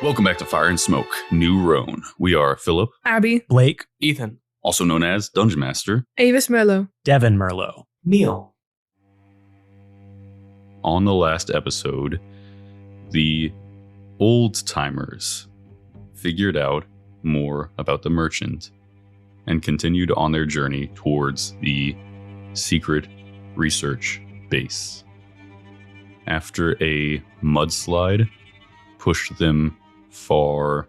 Welcome back to Fire and Smoke, New Ronne. We are Philip, Abby, Blake, Ethan, also known as Dungeon Master, Avis Merlot, Devin Merlot, Neil. On the last episode, the old-timers figured out more about the merchant and continued on their journey towards the secret research base. After a mudslide pushed them far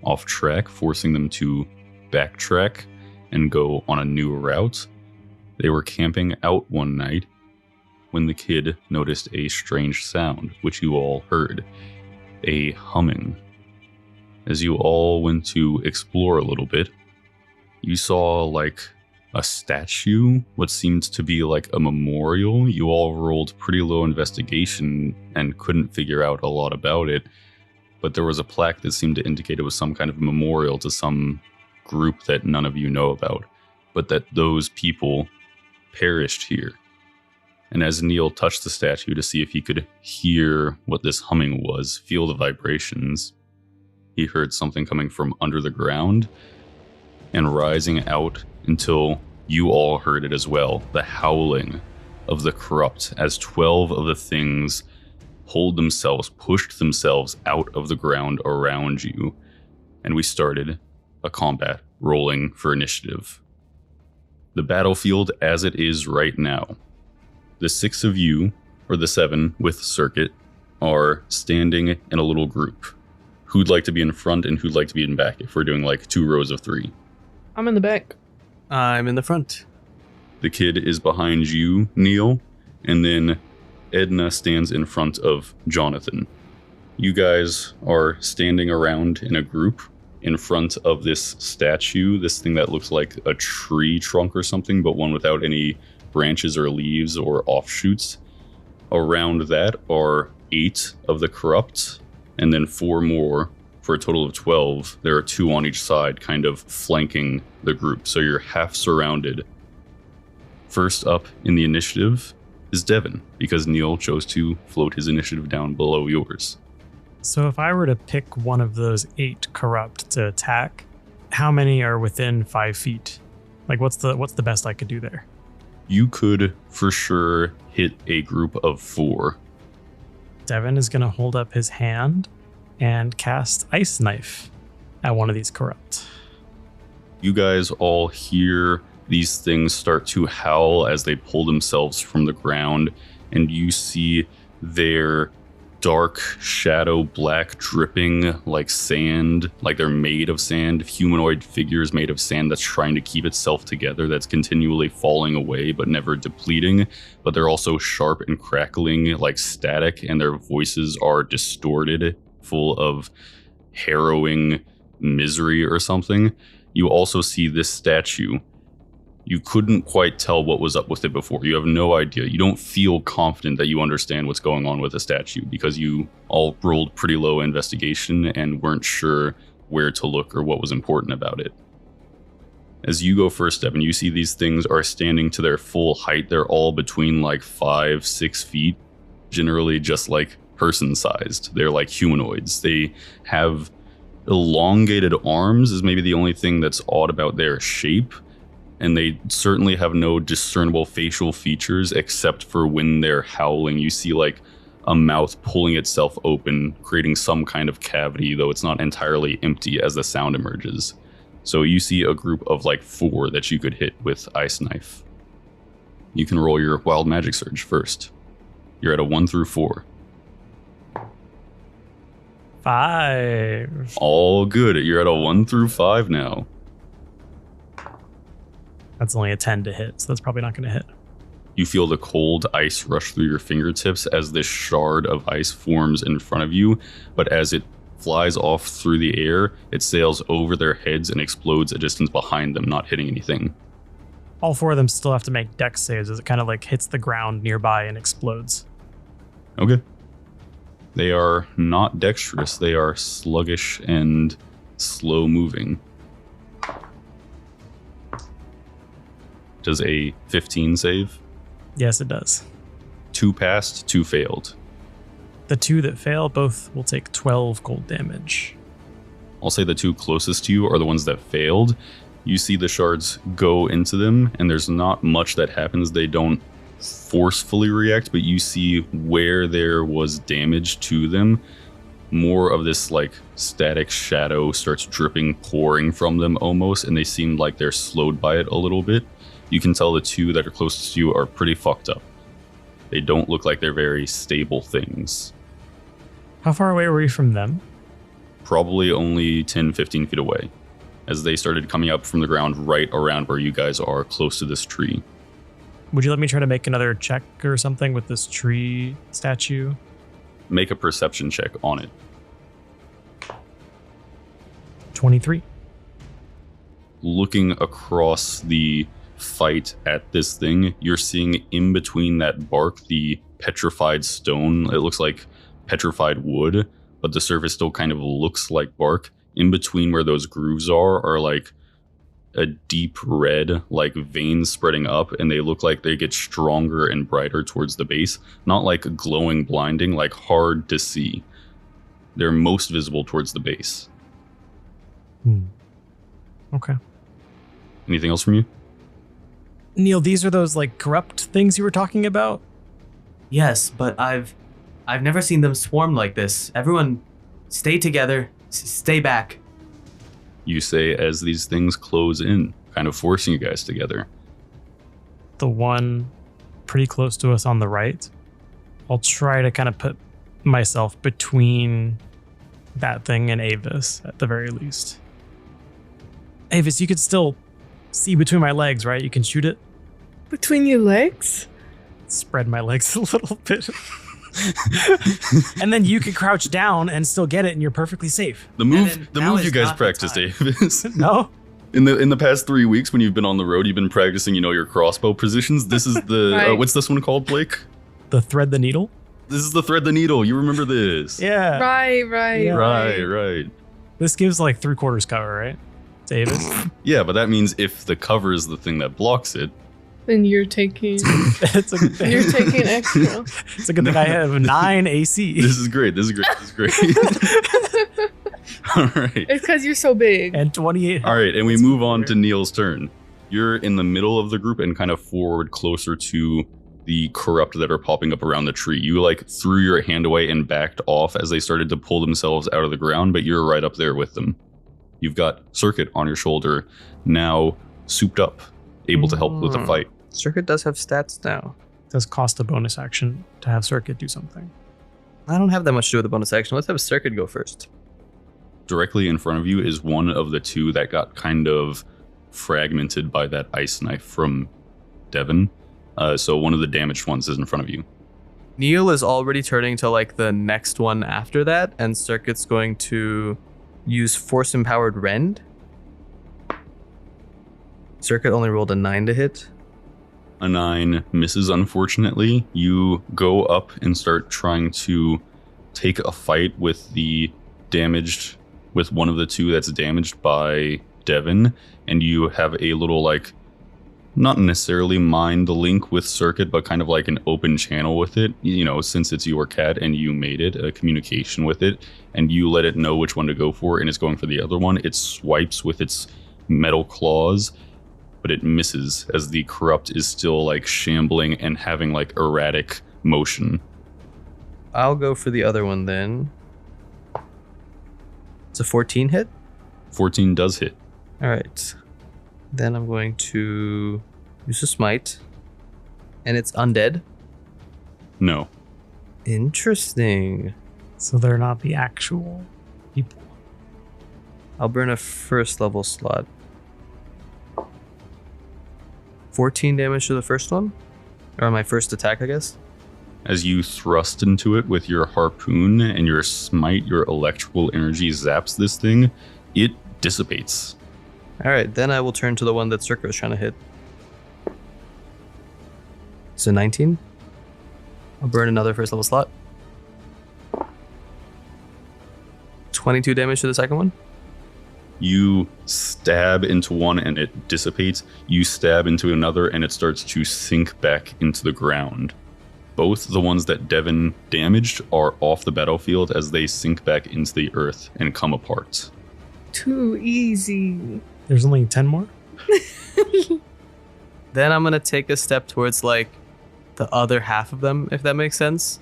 off track, forcing them to backtrack and go on a new route, they were camping out one night when the kid noticed a strange sound, which you all heard, a humming. As you all went to explore a little bit, you saw like a statue, what seemed to be like a memorial. You all rolled pretty low investigation and couldn't figure out a lot about it, but there was a plaque that seemed to indicate it was some kind of memorial to some group that none of you know about, but that those people perished here. And as Neil touched the statue to see if he could hear what this humming was, feel the vibrations, he heard something coming from under the ground and rising out until you all heard it as well, the howling of the corrupt as 12 of the things pushed themselves out of the ground around you. And we started a combat rolling for initiative. The battlefield as it is right now. The 6 of you, or the 7 with Circuit, are standing in a little group. Who'd like to be in front and who'd like to be in back if we're doing like 2 rows of 3? I'm in the back. I'm in the front. The kid is behind you, Neil, and then Edna stands in front of Jonathan. You guys are standing around in a group in front of this statue, this thing that looks like a tree trunk or something, but one without any branches or leaves or offshoots. Around that are 8 of the corrupt, and then 4 more for a total of 12. There are 2 on each side, kind of flanking the group, so you're half surrounded. First up in the initiative is Devin, because Neil chose to float his initiative down below yours. So if I were to pick one of those 8 corrupt to attack, how many are within 5 feet? Like what's the best I could do there? You could for sure hit a group of 4. Devin is going to hold up his hand and cast Ice Knife at one of these corrupt. You guys all hear these things start to howl as they pull themselves from the ground, and you see their dark shadow black dripping like sand, like they're made of sand, humanoid figures made of sand that's trying to keep itself together, that's continually falling away but never depleting, but they're also sharp and crackling like static, and their voices are distorted, full of harrowing misery or something. You also see this statue. You couldn't quite tell what was up with it before. You have no idea. You don't feel confident that you understand what's going on with the statue because you all rolled pretty low investigation and weren't sure where to look or what was important about it. As you go first, Devin, you see these things are standing to their full height. They're all between like 5-6 feet, generally just like person-sized. They're like humanoids. They have elongated arms is maybe the only thing that's odd about their shape. And they certainly have no discernible facial features except for when they're howling. You see like a mouth pulling itself open, creating some kind of cavity, though it's not entirely empty as the sound emerges. So you see a group of like 4 that you could hit with Ice Knife. You can roll your Wild Magic Surge first. You're at a 1 through 4. 5. All good. You're at a 1 through 5 now. That's only a 10 to hit, so that's probably not going to hit. You feel the cold ice rush through your fingertips as this shard of ice forms in front of you, but as it flies off through the air, it sails over their heads and explodes a distance behind them, not hitting anything. All 4 of them still have to make dex saves as it kind of like hits the ground nearby and explodes. Okay. They are not dexterous, they are sluggish and slow moving. Does a 15 save? Yes, it does. 2 passed, 2 failed. The two that fail both will take 12 cold damage. I'll say the two closest to you are the ones that failed. You see the shards go into them, and there's not much that happens. They don't forcefully react, but you see where there was damage to them, more of this like static shadow starts dripping, pouring from them almost, and they seem like they're slowed by it a little bit. You can tell the two that are closest to you are pretty fucked up. They don't look like they're very stable things. How far away were you from them? Probably only 10, 15 feet away, as they started coming up from the ground right around where you guys are, close to this tree. Would you let me try to make another check or something with this tree statue? Make a perception check on it. 23. Looking across the fight at this thing, you're seeing in between that bark the petrified stone. It looks like petrified wood, but the surface still kind of looks like bark. In between where those grooves are like a deep red, like veins spreading up, and they look like they get stronger and brighter towards the base. Not like glowing, blinding, like hard to see. They're most visible towards the base. Okay. Anything else from you? Neil, these are those like corrupt things you were talking about? Yes, but I've never seen them swarm like this. Everyone, stay together. Stay back. You say as these things close in, kind of forcing you guys together. The one pretty close to us on the right. I'll try to kind of put myself between that thing and Avis at the very least. Avis, you could still see between my legs, right? You can shoot it. Between your legs? Spread my legs a little bit. And then you can crouch down and still get it, and you're perfectly safe. The move you guys practiced, Davis. No? In the past 3 weeks when you've been on the road, you've been practicing, your crossbow positions. This is the Right. what's this one called, Blake? The thread the needle? This is the thread the needle. You remember this? Yeah. Right. Yeah. Right. This gives like 3/4 cover, right? To Avis. Yeah, but that means if the cover is the thing that blocks it, Then you're taking It's a good thing. you're taking extra. It's a good thing I have 9 AC. this is great. All right. It's because you're so big. And 28. All right, and we move on to Neil's turn. You're in the middle of the group and kind of forward closer to the corrupt that are popping up around the tree. You like threw your hand away and backed off as they started to pull themselves out of the ground, but you're right up there with them. You've got Circuit on your shoulder, now souped up, able to help with the fight. Circuit does have stats now. It does cost a bonus action to have Circuit do something. I don't have that much to do with the bonus action. Let's have Circuit go first. Directly in front of you is one of the two that got kind of fragmented by that ice knife from Devin. So one of the damaged ones is in front of you. Neil is already turning to like the next one after that, and Circuit's going to use Force Empowered Rend. Circuit only rolled a 9 to hit. A 9 misses, unfortunately. You go up and start trying to take a fight with one of the two that's damaged by Devin, and you have a little like, not necessarily mind link with Circuit, but kind of like an open channel with it, since it's your cat and you made it, a communication with it, and you let it know which one to go for, and it's going for the other one. It swipes with its metal claws, but it misses as the corrupt is still like shambling and having like erratic motion. I'll go for the other one then. It's a 14 hit? 14 does hit. All right. Then I'm going to use a smite. And it's undead. No. Interesting. So they're not the actual people. I'll burn a first level slot. 14 damage to the first one? Or my first attack, I guess? As you thrust into it with your harpoon and your smite, your electrical energy zaps this thing, it dissipates. Alright, then I will turn to the one that Circuit was trying to hit. So 19. I'll burn another first level slot. 22 damage to the second one. You stab into one and it dissipates. You stab into another and it starts to sink back into the ground. Both the ones that Devin damaged are off the battlefield as they sink back into the earth and come apart. Too easy. There's only 10 more? Then I'm going to take a step towards like the other half of them, if that makes sense.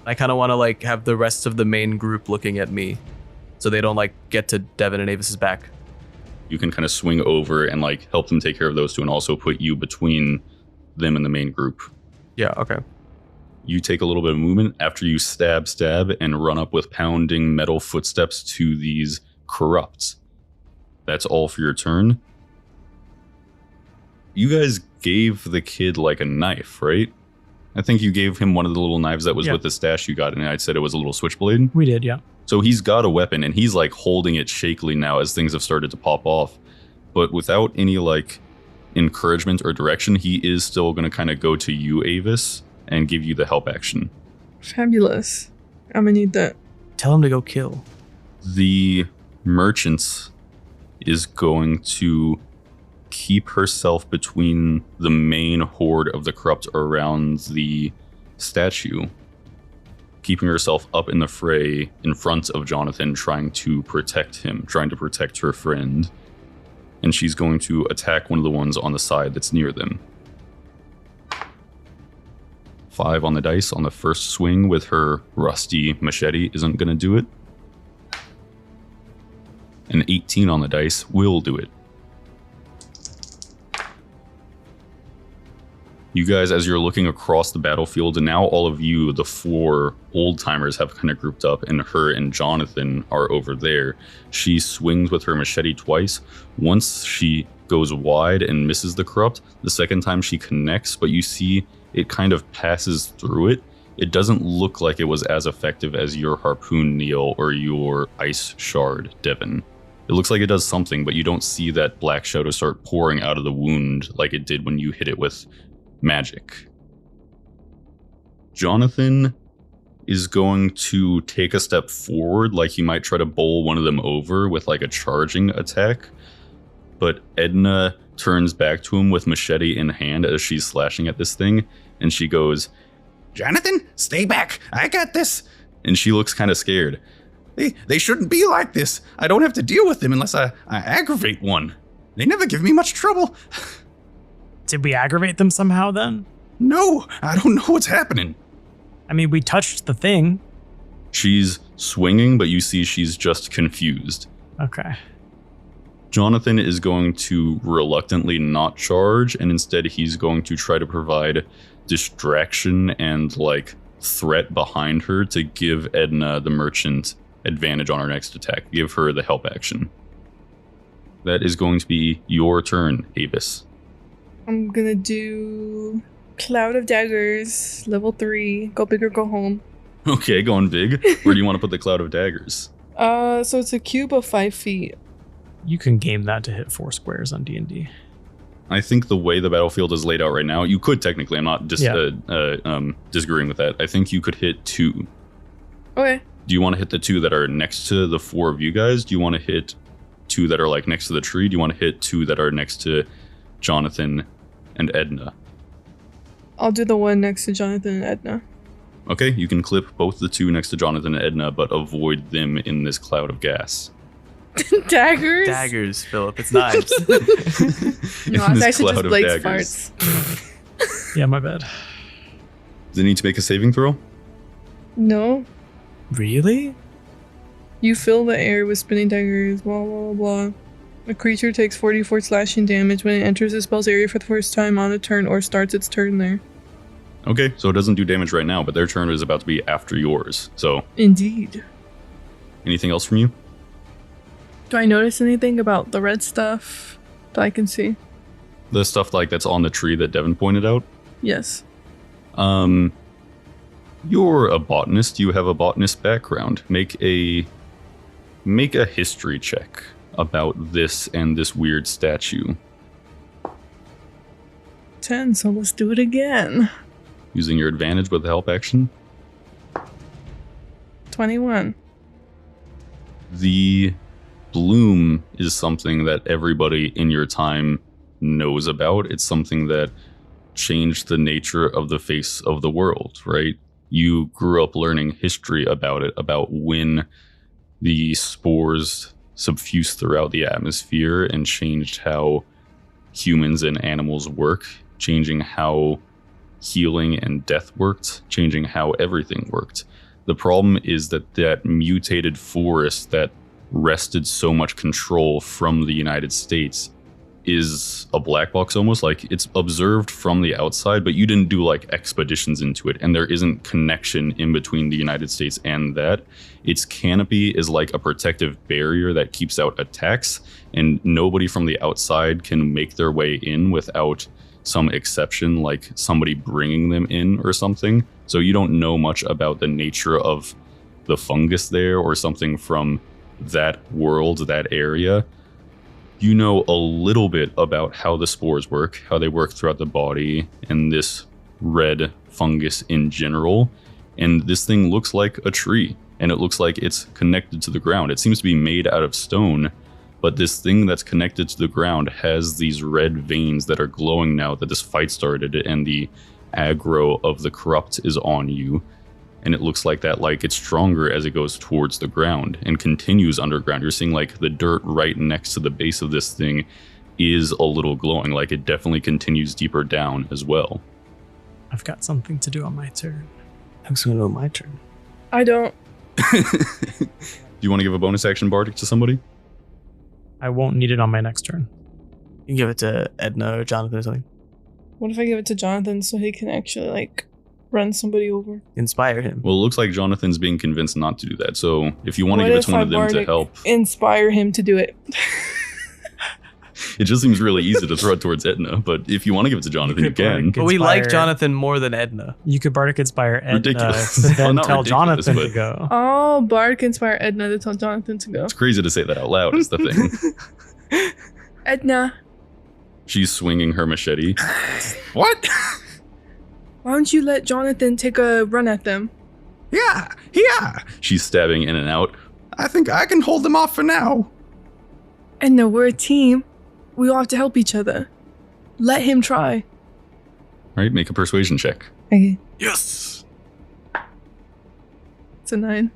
I kind of want to like have the rest of the main group looking at me so they don't like get to Devin and Avis's back. You can kind of swing over and like help them take care of those two and also put you between them and the main group. Yeah, okay. You take a little bit of movement after you stab, and run up with pounding metal footsteps to these corrupts. That's all for your turn. You guys gave the kid like a knife, right? I think you gave him one of the little knives that was with the stash you got, and I said it was a little switchblade. We did, yeah. So he's got a weapon, and he's like holding it shakily now as things have started to pop off. But without any like encouragement or direction, he is still going to kind of go to you, Avis, and give you the help action. Fabulous. I'm gonna need that. Tell him to go kill. The merchant is going to keep herself between the main horde of the corrupt around the statue, keeping herself up in the fray in front of Jonathan, trying to protect him, trying to protect her friend. And she's going to attack one of the ones on the side that's near them. 5 on the dice on the first swing with her rusty machete isn't going to do it. An 18 on the dice will do it. You guys, as you're looking across the battlefield, and now all of you, the 4 old-timers, have kind of grouped up, and her and Jonathan are over there. She swings with her machete twice. Once she goes wide and misses the corrupt. The second time she connects, but you see it kind of passes through it. It doesn't look like it was as effective as your harpoon, Neil, or your ice shard, Devin. It looks like it does something, but you don't see that black shadow start pouring out of the wound like it did when you hit it with magic. Jonathan is going to take a step forward, like he might try to bowl one of them over with like a charging attack. But Edna turns back to him with machete in hand as she's slashing at this thing, and she goes, "Jonathan, stay back. I got this." And she looks kind of scared. They shouldn't be like this. I don't have to deal with them unless I aggravate one. They never give me much trouble. Did we aggravate them somehow then? No, I don't know what's happening. I mean, we touched the thing. She's swinging, but you see she's just confused. Okay. Jonathan is going to reluctantly not charge, and instead he's going to try to provide distraction and like threat behind her to give Edna the merchant advantage on her next attack. Give her the help action. That is going to be your turn, Avis. I'm gonna do Cloud of Daggers, level 3. Go big or go home. Okay, going big. Where do you want to put the Cloud of Daggers? So it's a cube of 5 feet. You can game that to hit 4 squares on D&D. I think the way the battlefield is laid out right now, you could technically, I'm not disagreeing with that. I think you could hit 2. Okay. Do you want to hit the 2 that are next to the 4 of you guys? Do you want to hit 2 that are like next to the tree? Do you want to hit 2 that are next to Jonathan and Edna? I'll do the one next to Jonathan and Edna. Okay, you can clip both the 2 next to Jonathan and Edna, but avoid them in this cloud of gas. Daggers? Daggers, Philip. It's knives. No, it's actually just Blake's farts. Yeah, my bad. Does it need to make a saving throw? No. Really? You fill the air with spinning daggers, blah, blah, blah. A creature takes 44 slashing damage when it enters the spell's area for the first time on a turn or starts its turn there. Okay, so it doesn't do damage right now, but their turn is about to be after yours. So, Indeed. anything else from you? Do I notice anything about the red stuff that I can see? The stuff like that's on the tree that Devin pointed out? Yes. You're a botanist. You have a botanist background. Make a history check about this and this weird statue. 10, so let's do it again. Using your advantage with the help action. 21. The bloom is something that everybody in your time knows about. It's something that changed the nature of the face of the world, right? You grew up learning history about it, about when the spores suffused throughout the atmosphere and changed how humans and animals work, changing how healing and death worked, changing how everything worked. The problem is that mutated forest that wrested so much control from the United States is a black box almost. Like, it's observed from the outside, but you didn't do like expeditions into it, and there isn't connection in between the United States and that. Its canopy is like a protective barrier that keeps out attacks, and nobody from the outside can make their way in without some exception, like somebody bringing them in or something. So you don't know much about the nature of the fungus there or something from that world, that area. You know a little bit about how the spores work, how they work throughout the body, and this red fungus in general. And this thing looks like a tree, and it looks like it's connected to the ground. It seems to be made out of stone, but this thing that's connected to the ground has these red veins that are glowing now that this fight started, and the aggro of the corrupt is on you. And it looks like that, like, it's stronger as it goes towards the ground and continues underground. You're seeing like the dirt right next to the base of this thing is a little glowing, like it definitely continues deeper down as well. I've got something to do on my turn. Who's going to do my turn? I don't. Do you want to give a bonus action bardic to somebody? I won't need it on my next turn. You can give it to Edna or Jonathan or something. What if I give it to Jonathan so he can actually like run somebody over? Inspire him. Well, it looks like Jonathan's being convinced not to do that. So if you want to give it to one of them to help, inspire him to do it. it just seems really easy to throw it towards Edna. But if you want to give it to Jonathan, you can. But we like Jonathan more than Edna. You could Bardic Inspire Edna Ridiculous. to then Well, tell ridiculous, Jonathan but- to go. Oh, Bard can inspire Edna to tell Jonathan to go. It's crazy to say that out loud is the thing. Edna, She's swinging her machete. What? why don't you let Jonathan take a run at them? Yeah. She's stabbing in and out. I think I can hold them off for now. Edna, we're a team. We all have to help each other. Let him try. All right, make a persuasion check. Okay, Yes. it's a 9.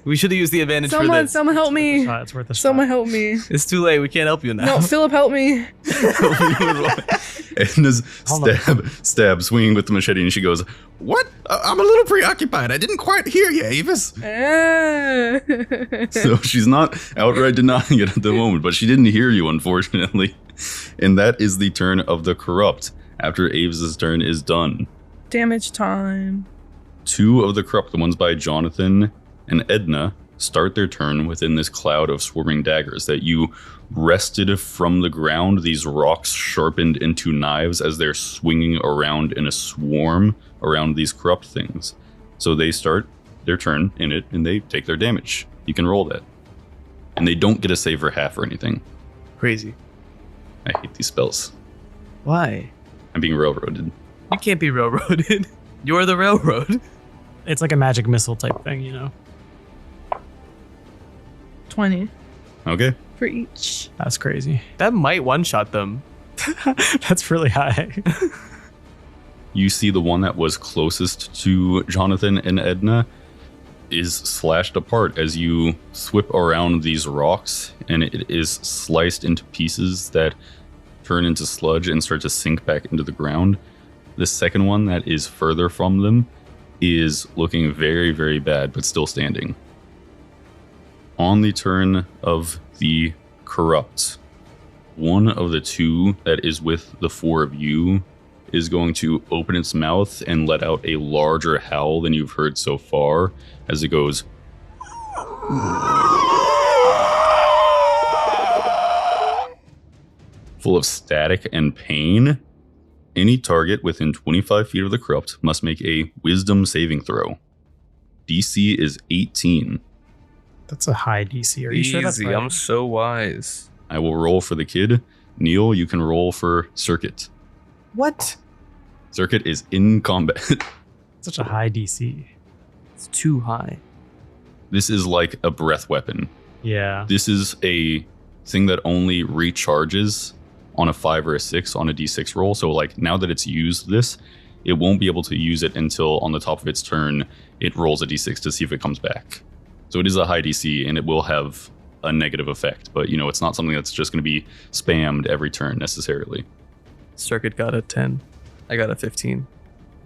We should have used the advantage for this. Someone help me. It's worth a shot. Someone help me. It's too late. We can't help you now. No, Philip, help me. Edna's Hold on. stab, swinging with the machete, and she goes, "What? I'm a little preoccupied. I didn't quite hear you, Avis." So she's not outright denying it at the moment, but she didn't hear you, unfortunately. And that is the turn of the corrupt. After Avis's turn is done, Damage time. 2 of the corrupt, the ones by Jonathan and Edna, start their turn within this cloud of swarming daggers that you wrested from the ground. These rocks sharpened into knives as they're swinging around in a swarm around these corrupt things. So they start their turn in it, and they take their damage. You can roll that. And they don't get a save for half or anything. Crazy. I hate these spells. Why? I'm being railroaded. You can't be railroaded. You're the railroad. It's like a magic missile type thing, you know? 20 Okay. for each. That's crazy. That might one-shot them. That's really high. You see the one that was closest to Jonathan and Edna is slashed apart as you whip around these rocks, and it is sliced into pieces that turn into sludge and start to sink back into the ground. The second one that is further from them is looking very, very bad, but still standing. On the turn of the corrupt, one of the 2 that is with the 4 of you is going to open its mouth and let out a larger howl than you've heard so far as it goes full of static and pain. Any target within 25 feet of the corrupt must make a wisdom saving throw. DC is 18. That's a high DC. Are you sure that's right? I'm so wise. I will roll for the kid. Neil, you can roll for Circuit. What? Circuit is in combat. Such a high DC. It's too high. This is like a breath weapon. Yeah. This is a thing that only recharges on a 5 or a 6 on a d6 roll. So like now that it's used this, it won't be able to use it until on the top of its turn, it rolls a d6 to see if it comes back. So it is a high DC and it will have a negative effect, but it's not something that's just going to be spammed every turn necessarily. Circuit got a 10. I got a 15.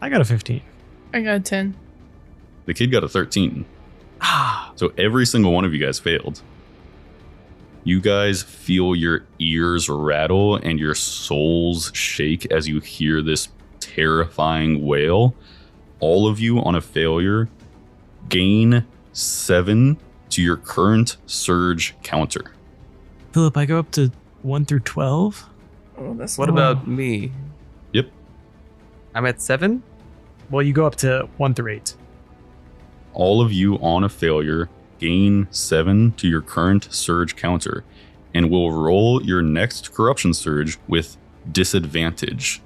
I got a 15. I got a 10. The kid got a 13. Ah, So every single one of you guys failed. You guys feel your ears rattle and your souls shake as you hear this terrifying wail. All of you on a failure gain 7 to your current surge counter. Philip, I go up to 1 through 12. Oh, that's what about me? Yep. I'm at 7? Well, you go up to 1 through 8. All of you on a failure gain 7 to your current surge counter and will roll your next corruption surge with disadvantage.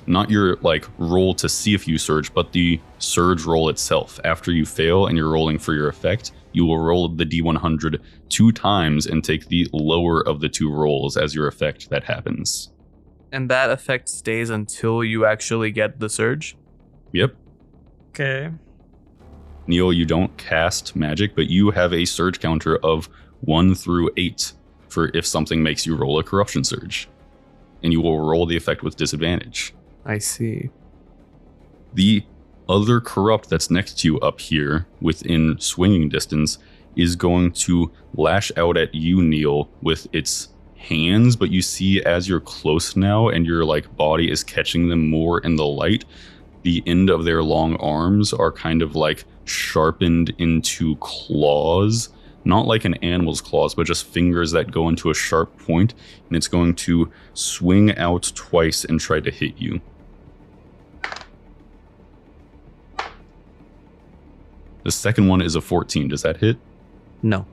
Not your roll to see if you surge, but the surge roll itself. After you fail and you're rolling for your effect, you will roll the D100 2 times and take the lower of the 2 rolls as your effect that happens. And that effect stays until you actually get the surge? Yep. Okay. Neil, you don't cast magic, but you have a surge counter of 1 through 8 for if something makes you roll a corruption surge. And you will roll the effect with disadvantage. I see. The other corrupt that's next to you up here within swinging distance is going to lash out at you, Neil, with its hands, but you see as you're close now and your body is catching them more in the light, the end of their long arms are kind of sharpened into claws, not like an animal's claws, but just fingers that go into a sharp point, and it's going to swing out twice and try to hit you. The second one is a 14. Does that hit? No,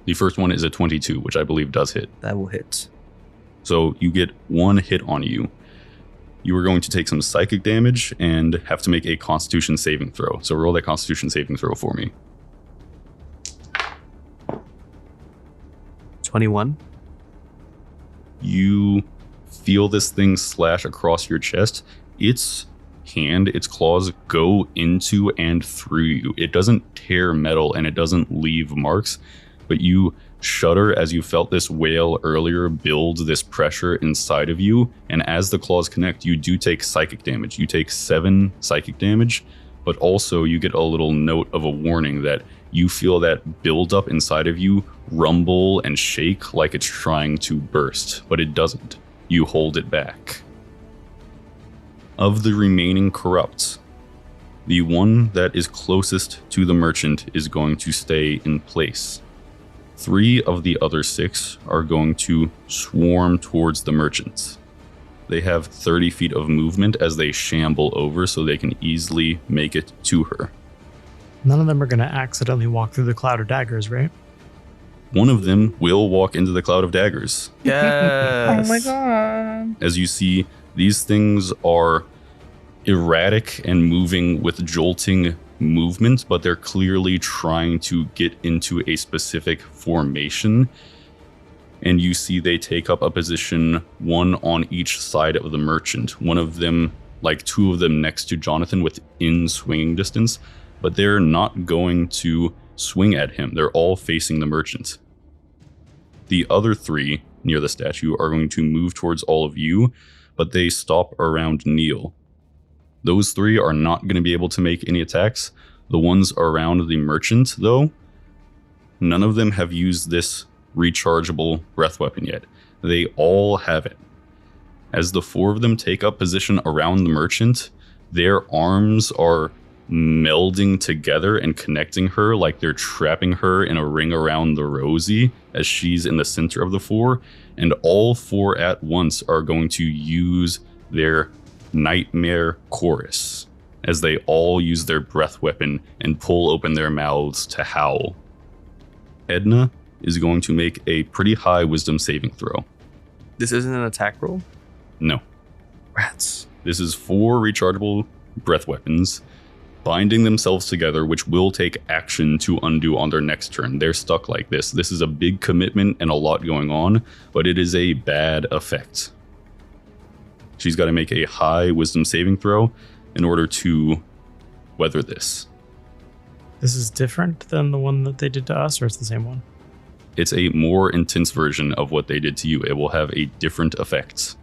The first one is a 22, which I believe does hit. that will hit. So you get 1 hit on you. You are going to take some psychic damage and have to make a constitution saving throw. So roll that constitution saving throw for me. 21. You feel this thing slash across your chest. Its claws go into and through you. It doesn't tear metal and it doesn't leave marks, but you shudder as you felt this wail earlier build this pressure inside of you. And as the claws connect, you do take psychic damage. You take 7 psychic damage, but also you get a little note of a warning that you feel that build up inside of you rumble and shake like it's trying to burst, but it doesn't. You hold it back. Of the remaining corrupts, the one that is closest to the merchant is going to stay in place. 3 of the other 6 are going to swarm towards the merchant. They have 30 feet of movement as they shamble over so they can easily make it to her. None of them are going to accidentally walk through the cloud of daggers, right? One of them will walk into the cloud of daggers. Yes. Oh my god. As you see, these things are erratic and moving with jolting movement, but they're clearly trying to get into a specific formation. And you see they take up a position, 1 on each side of the merchant. One of them, 2 of them next to Jonathan within swinging distance, but they're not going to swing at him. They're all facing the merchant. The other 3 near the statue are going to move towards all of you, but they stop around Neil. Those 3 are not going to be able to make any attacks. The ones around the merchant, though, none of them have used this rechargeable breath weapon yet. They all have it. As the 4 of them take up position around the merchant, their arms are melding together and connecting her like they're trapping her in a ring around the Rosie as she's in the center of the 4, and all 4 at once are going to use their nightmare chorus as they all use their breath weapon and pull open their mouths to howl. Edna is going to make a pretty high wisdom saving throw. This isn't an attack roll? No. Rats. This is 4 rechargeable breath weapons binding themselves together, which will take action to undo on their next turn. They're stuck like this. This is a big commitment and a lot going on, but it is a bad effect. She's got to make a high wisdom saving throw in order to weather this. This is different than the one that they did to us, or it's the same one? It's a more intense version of what they did to you. It will have a different effect.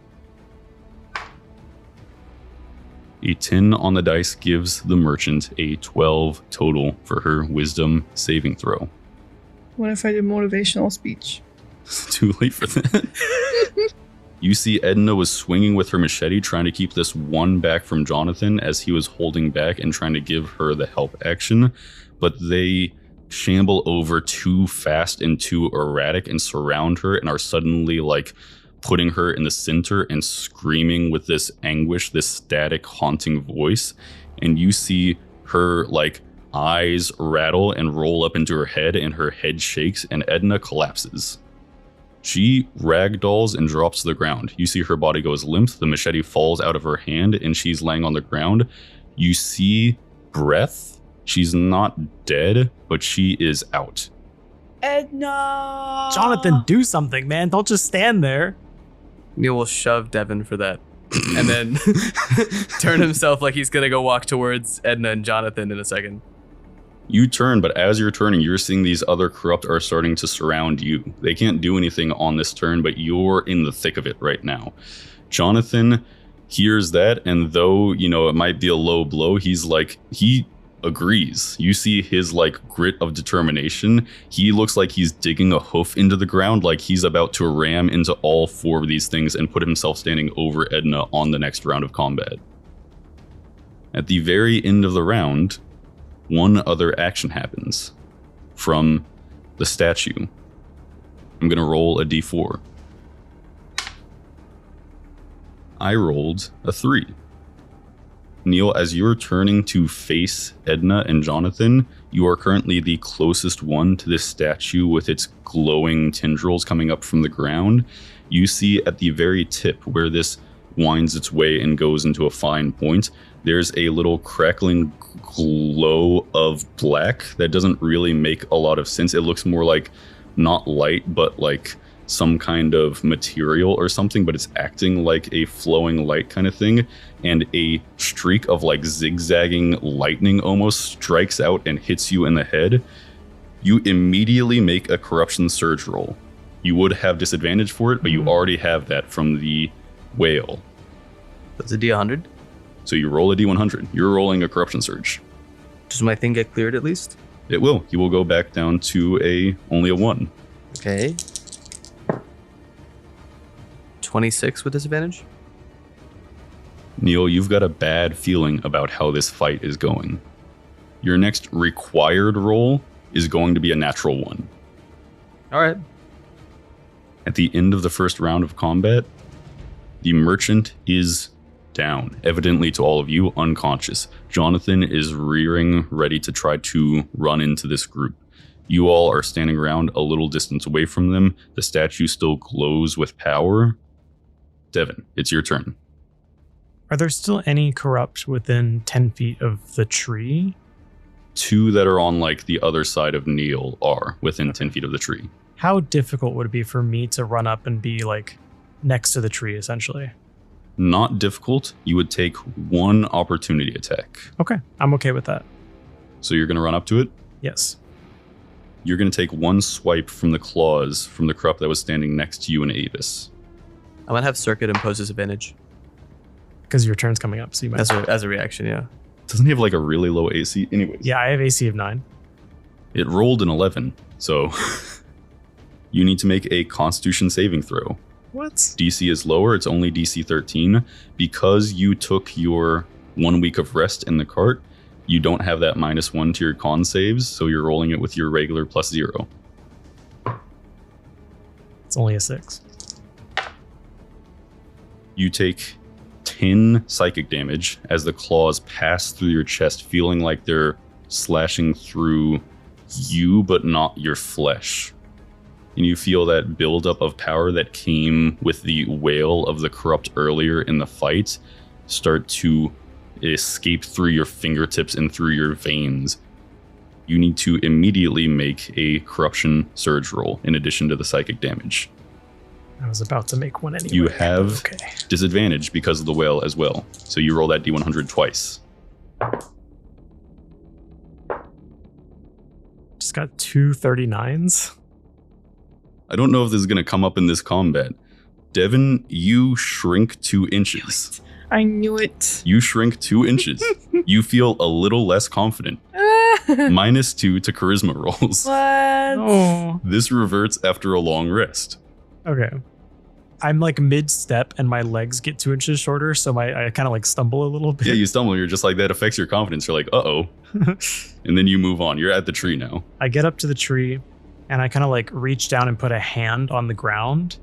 A 10 on the dice gives the merchant a 12 total for her wisdom saving throw. What if I did motivational speech? It's too late for that. You see Edna was swinging with her machete, trying to keep this one back from Jonathan as he was holding back and trying to give her the help action. But they shamble over too fast and too erratic and surround her and are suddenly like putting her in the center and screaming with this anguish, this static haunting voice. And you see her like eyes rattle and roll up into her head, and her head shakes, and Edna collapses. She ragdolls and drops to the ground. You see her body goes limp, the machete falls out of her hand, and she's laying on the ground. You see breath. She's not dead, but she is out. Edna! Jonathan, do something, man. Don't just stand there. Neil will shove Devin for that. And then turn himself like he's going to go walk towards Edna and Jonathan in a second. You turn, but as you're turning, you're seeing these other corrupt are starting to surround you. They can't do anything on this turn, but you're in the thick of it right now. Jonathan hears that, and though, you know, it might be a low blow, he agrees. You see his like grit of determination. He looks like he's digging a hoof into the ground, like he's about to ram into all four of these things and put himself standing over Edna on the next round of combat. At the very end of the round, one other action happens from the statue. I'm going to roll a d4. I rolled a 3. Neil, as you're turning to face Edna and Jonathan, you are currently the closest one to this statue with its glowing tendrils coming up from the ground. You see at the very tip where this winds its way and goes into a fine point, there's a little crackling glow of black that doesn't really make a lot of sense. It looks more like not light, but like some kind of material or something, but it's acting like a flowing light kind of thing. And a streak of like zigzagging lightning almost strikes out and hits you in the head. You immediately make a corruption surge roll. You would have disadvantage for it, but you already have that from the whale. That's a D100. So you roll a D100. You're rolling a corruption surge. Does my thing get cleared at least? It will. You will go back down to only a 1. Okay. 26 with disadvantage? Neil, you've got a bad feeling about how this fight is going. Your next required roll is going to be a natural 1. All right. At the end of the first round of combat, the merchant is down, evidently to all of you, unconscious. Jonathan is rearing, ready to try to run into this group. You all are standing around a little distance away from them. The statue still glows with power. Devin, it's your turn. Are there still any corrupt within 10 feet of the tree? 2 that are on like the other side of Neil are within 10 feet of the tree. How difficult would it be for me to run up and be like next to the tree, essentially? Not difficult. You would take 1 opportunity attack. Okay, I'm okay with that. So you're going to run up to it? Yes. You're going to take 1 swipe from the claws from the corrupt that was standing next to you in Avis. I'm going to have Circuit impose disadvantage. Because your turn's coming up, so you might. As a reaction, yeah. Doesn't he have like a really low AC? Anyways. Yeah, I have AC of 9. It rolled an 11, so you need to make a Constitution saving throw. What? DC is lower, it's only DC 13. Because you took your 1 week of rest in the cart, you don't have that -1 to your con saves, so you're rolling it with your regular +0. It's only a 6. You take 10 psychic damage as the claws pass through your chest, feeling like they're slashing through you, but not your flesh. And you feel that buildup of power that came with the wail of the corrupt earlier in the fight start to escape through your fingertips and through your veins. You need to immediately make a corruption surge roll in addition to the psychic damage. I was about to make one anyway. You have Okay. disadvantage because of the whale as well. So you roll that D100 twice. Just got 2 39s. I don't know if this is going to come up in this combat. Devin, you shrink 2 inches. I knew it. You shrink 2 inches. You feel a little less confident. -2 to charisma rolls. What? Oh. This reverts after a long rest. Okay. I'm like mid-step and my legs get 2 inches shorter, so I kind of like stumble a little bit. Yeah, you stumble. You're just like, that affects your confidence. You're like, uh-oh. And then you move on. You're at the tree now. I get up to the tree and I kind of like reach down and put a hand on the ground.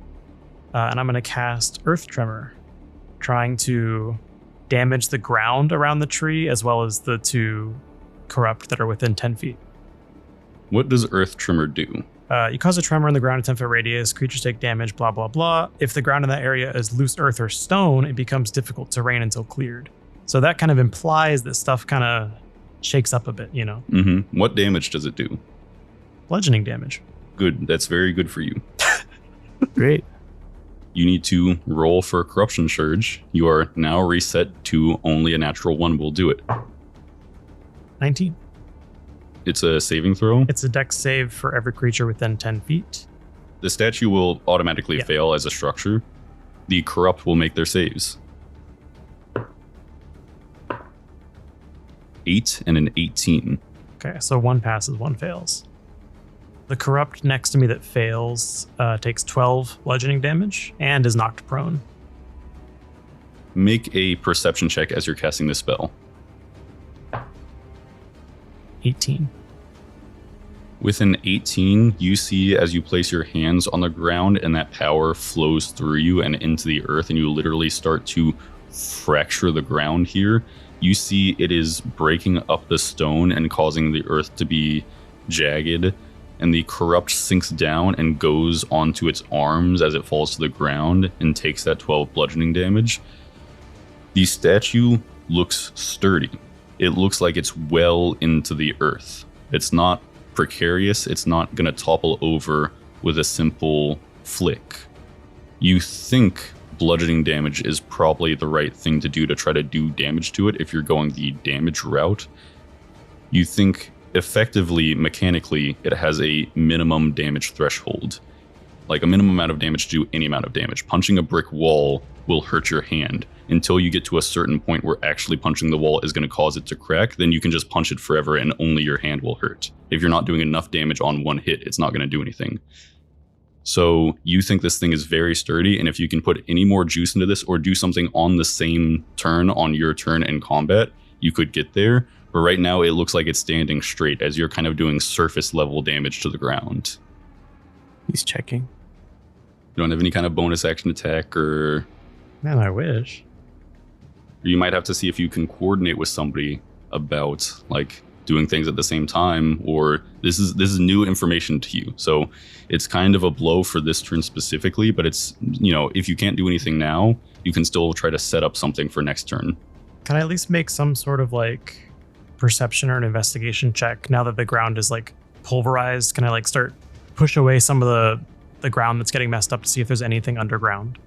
And I'm going to cast Earth Tremor, trying to damage the ground around the tree as well as the 2 corrupt that are within 10 feet. What does Earth Tremor do? You cause a tremor in the ground in 10-foot radius. Creatures take damage, blah, blah, blah. If the ground in that area is loose earth or stone, it becomes difficult terrain until cleared. So that kind of implies that stuff kind of shakes up a bit, you know? Mm-hmm. What damage does it do? Bludgeoning damage. Good. That's very good for you. Great. You need to roll for Corruption Surge. You are now reset to only a natural 1 will do it. 19. It's a saving throw. It's a dex save for every creature within 10 feet. The statue will automatically Yeah. fail as a structure. The corrupt will make their saves. 8 and an 18. Okay, so 1 passes, 1 fails. The corrupt next to me that fails takes 12 bludgeoning damage and is knocked prone. Make a perception check as you're casting this spell. 18. With an 18, you see as you place your hands on the ground and that power flows through you and into the earth, and you literally start to fracture the ground here. You see it is breaking up the stone and causing the earth to be jagged, and the corrupt sinks down and goes onto its arms as it falls to the ground and takes that 12 bludgeoning damage. The statue looks sturdy. It looks like it's well into the earth. It's not precarious. It's not going to topple over with a simple flick. You think bludgeoning damage is probably the right thing to do to try to do damage to it if you're going the damage route. You think effectively, mechanically, it has a minimum damage threshold. Like a minimum amount of damage to do any amount of damage. Punching a brick wall will hurt your hand. Until you get to a certain point where actually punching the wall is going to cause it to crack, then you can just punch it forever and only your hand will hurt. If you're not doing enough damage on one hit, it's not going to do anything. So you think this thing is very sturdy, and if you can put any more juice into this or do something on the same turn on your turn in combat, you could get there. But right now it looks like it's standing straight as you're kind of doing surface level damage to the ground. He's checking. You don't have any kind of bonus action attack, or Man, I wish. you might have to see if you can coordinate with somebody about like doing things at the same time, or this is new information to you. So it's kind of a blow for this turn specifically, but it's, you know, if you can't do anything now, you can still try to set up something for next turn. Can I at least make some sort of like perception or an investigation check now that the ground is like pulverized? Can I like start push away some of the ground that's getting messed up to see if there's anything underground?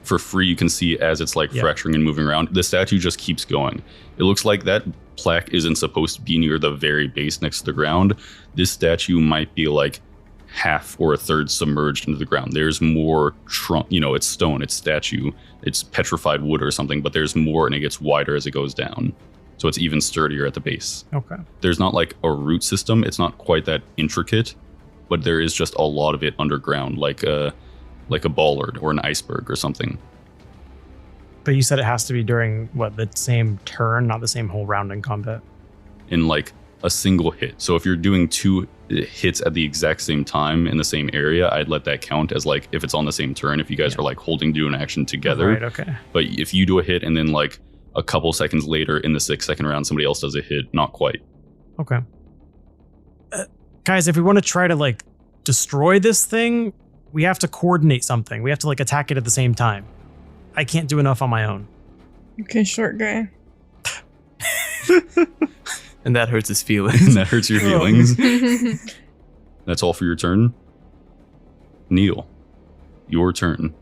For free, you can see as it's like Yeah. fracturing and moving around, the statue just keeps going. It looks like that plaque isn't supposed to be near the very base next to the ground. This statue might be like half or a third submerged into the ground. There's more trunk, you know, it's stone, it's statue, it's petrified wood or something, but there's more and it gets wider as it goes down. So it's even sturdier at the base. Okay. There's not like a root system. It's not quite that intricate, but there is just a lot of it underground, like a bollard or an iceberg or something. But you said it has to be during what, the same turn, not the same whole round in combat. In like a single hit. So if you're doing 2 hits at the exact same time in the same area, I'd let that count as like if it's on the same turn, if you guys are like holding to do an action together. Right, okay. But if you do a hit and then like a couple seconds later in the 6-second round, somebody else does a hit, not quite. Okay. Guys, if we want to try to like destroy this thing, we have to coordinate something. We have to like attack it at the same time. I can't do enough on my own. Okay, short guy. And that hurts his And feelings. that hurts your feelings. That's all for your turn. Neil, your turn.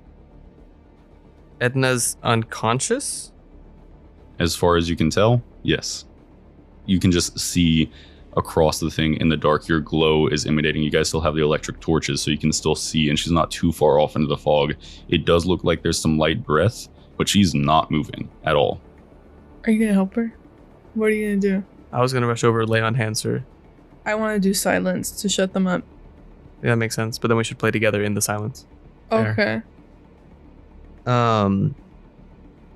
Edna's unconscious? As far as you can tell, yes. You can just see across the thing in the dark. Your glow is emanating. You guys still have the electric torches, so you can still see, and she's not too far off into the fog. It does look like there's some light breath, but she's not moving at all. Are you gonna help her? What are you gonna do? I was gonna rush over, lay on hands her. I want to do silence to shut them up. Yeah, that makes sense. But then we should play together in the silence. Fair. Okay.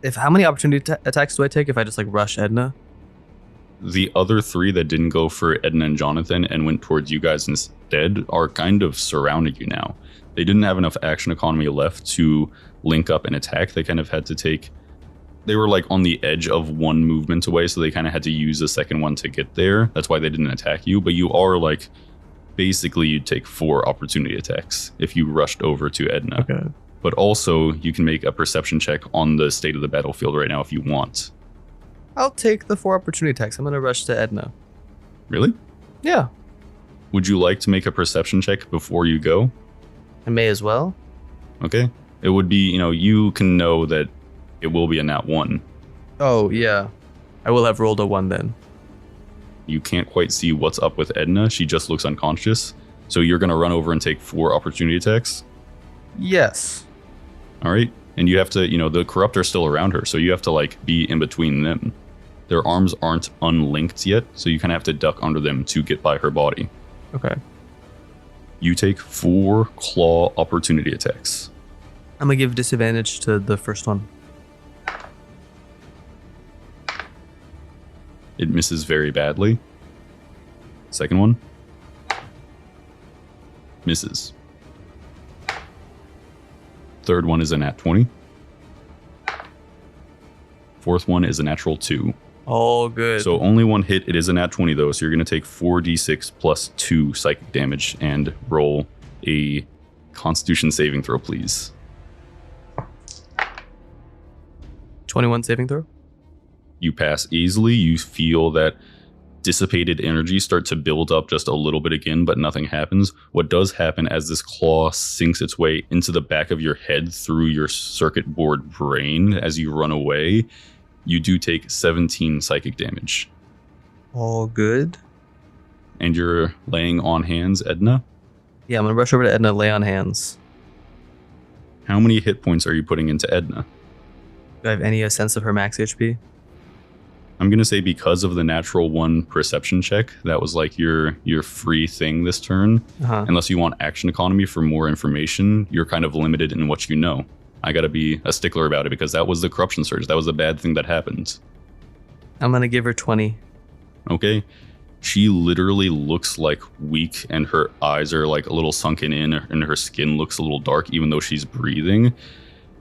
If how many opportunity attacks do I take if I just like rush Edna? The other three that didn't go for Edna and Jonathan and went towards you guys instead are kind of surrounding you now. They didn't have enough action economy left to link up and attack. They kind of had to take... They were like on the edge of one movement away, so they kind of had to use a second one to get there. That's why they didn't attack you, but you are like... Basically, you'd take 4 opportunity attacks if you rushed over to Edna. Okay. But also, you can make a perception check on the state of the battlefield right now if you want. I'll take the 4 opportunity attacks. I'm gonna rush to Edna. Really? Yeah. Would you like to make a perception check before you go? I may as well. Okay. It would be, you can know that it will be a nat 1. Oh, yeah. I will have rolled a 1 then. You can't quite see what's up with Edna. She just looks unconscious. So you're going to run over and take 4 opportunity attacks? Yes. All right. And you have to, the corruptor's still around her, so you have to, be in between them. Their arms aren't unlinked yet, so you kind of have to duck under them to get by her body. Okay. You take 4 claw opportunity attacks. I'm gonna give disadvantage to the first one. It misses very badly. Second one. Misses. Third one is a nat 20. Fourth one is a natural 2. All good. So only one hit. It is a nat 20 though, so you're going to take 4d6 plus 2 psychic damage and roll a Constitution saving throw, please. 21 saving throw. You pass easily. You feel that dissipated energy start to build up just a little bit again, but nothing happens. What does happen as this claw sinks its way into the back of your head through your circuit board brain as you run away, you do take 17 psychic damage. All good. And you're laying on hands, Edna? Yeah, I'm gonna rush over to Edna, lay on hands. How many hit points are you putting into Edna? Do I have any sense of her max HP? I'm going to say because of the natural 1 perception check, that was like your free thing this turn. Unless you want action economy for more information, you're kind of limited in what you know. I got to be a stickler about it because that was the corruption surge. That was the bad thing that happened. I'm going to give her 20. Okay. She literally looks like weak and her eyes are like a little sunken in and her skin looks a little dark even though she's breathing.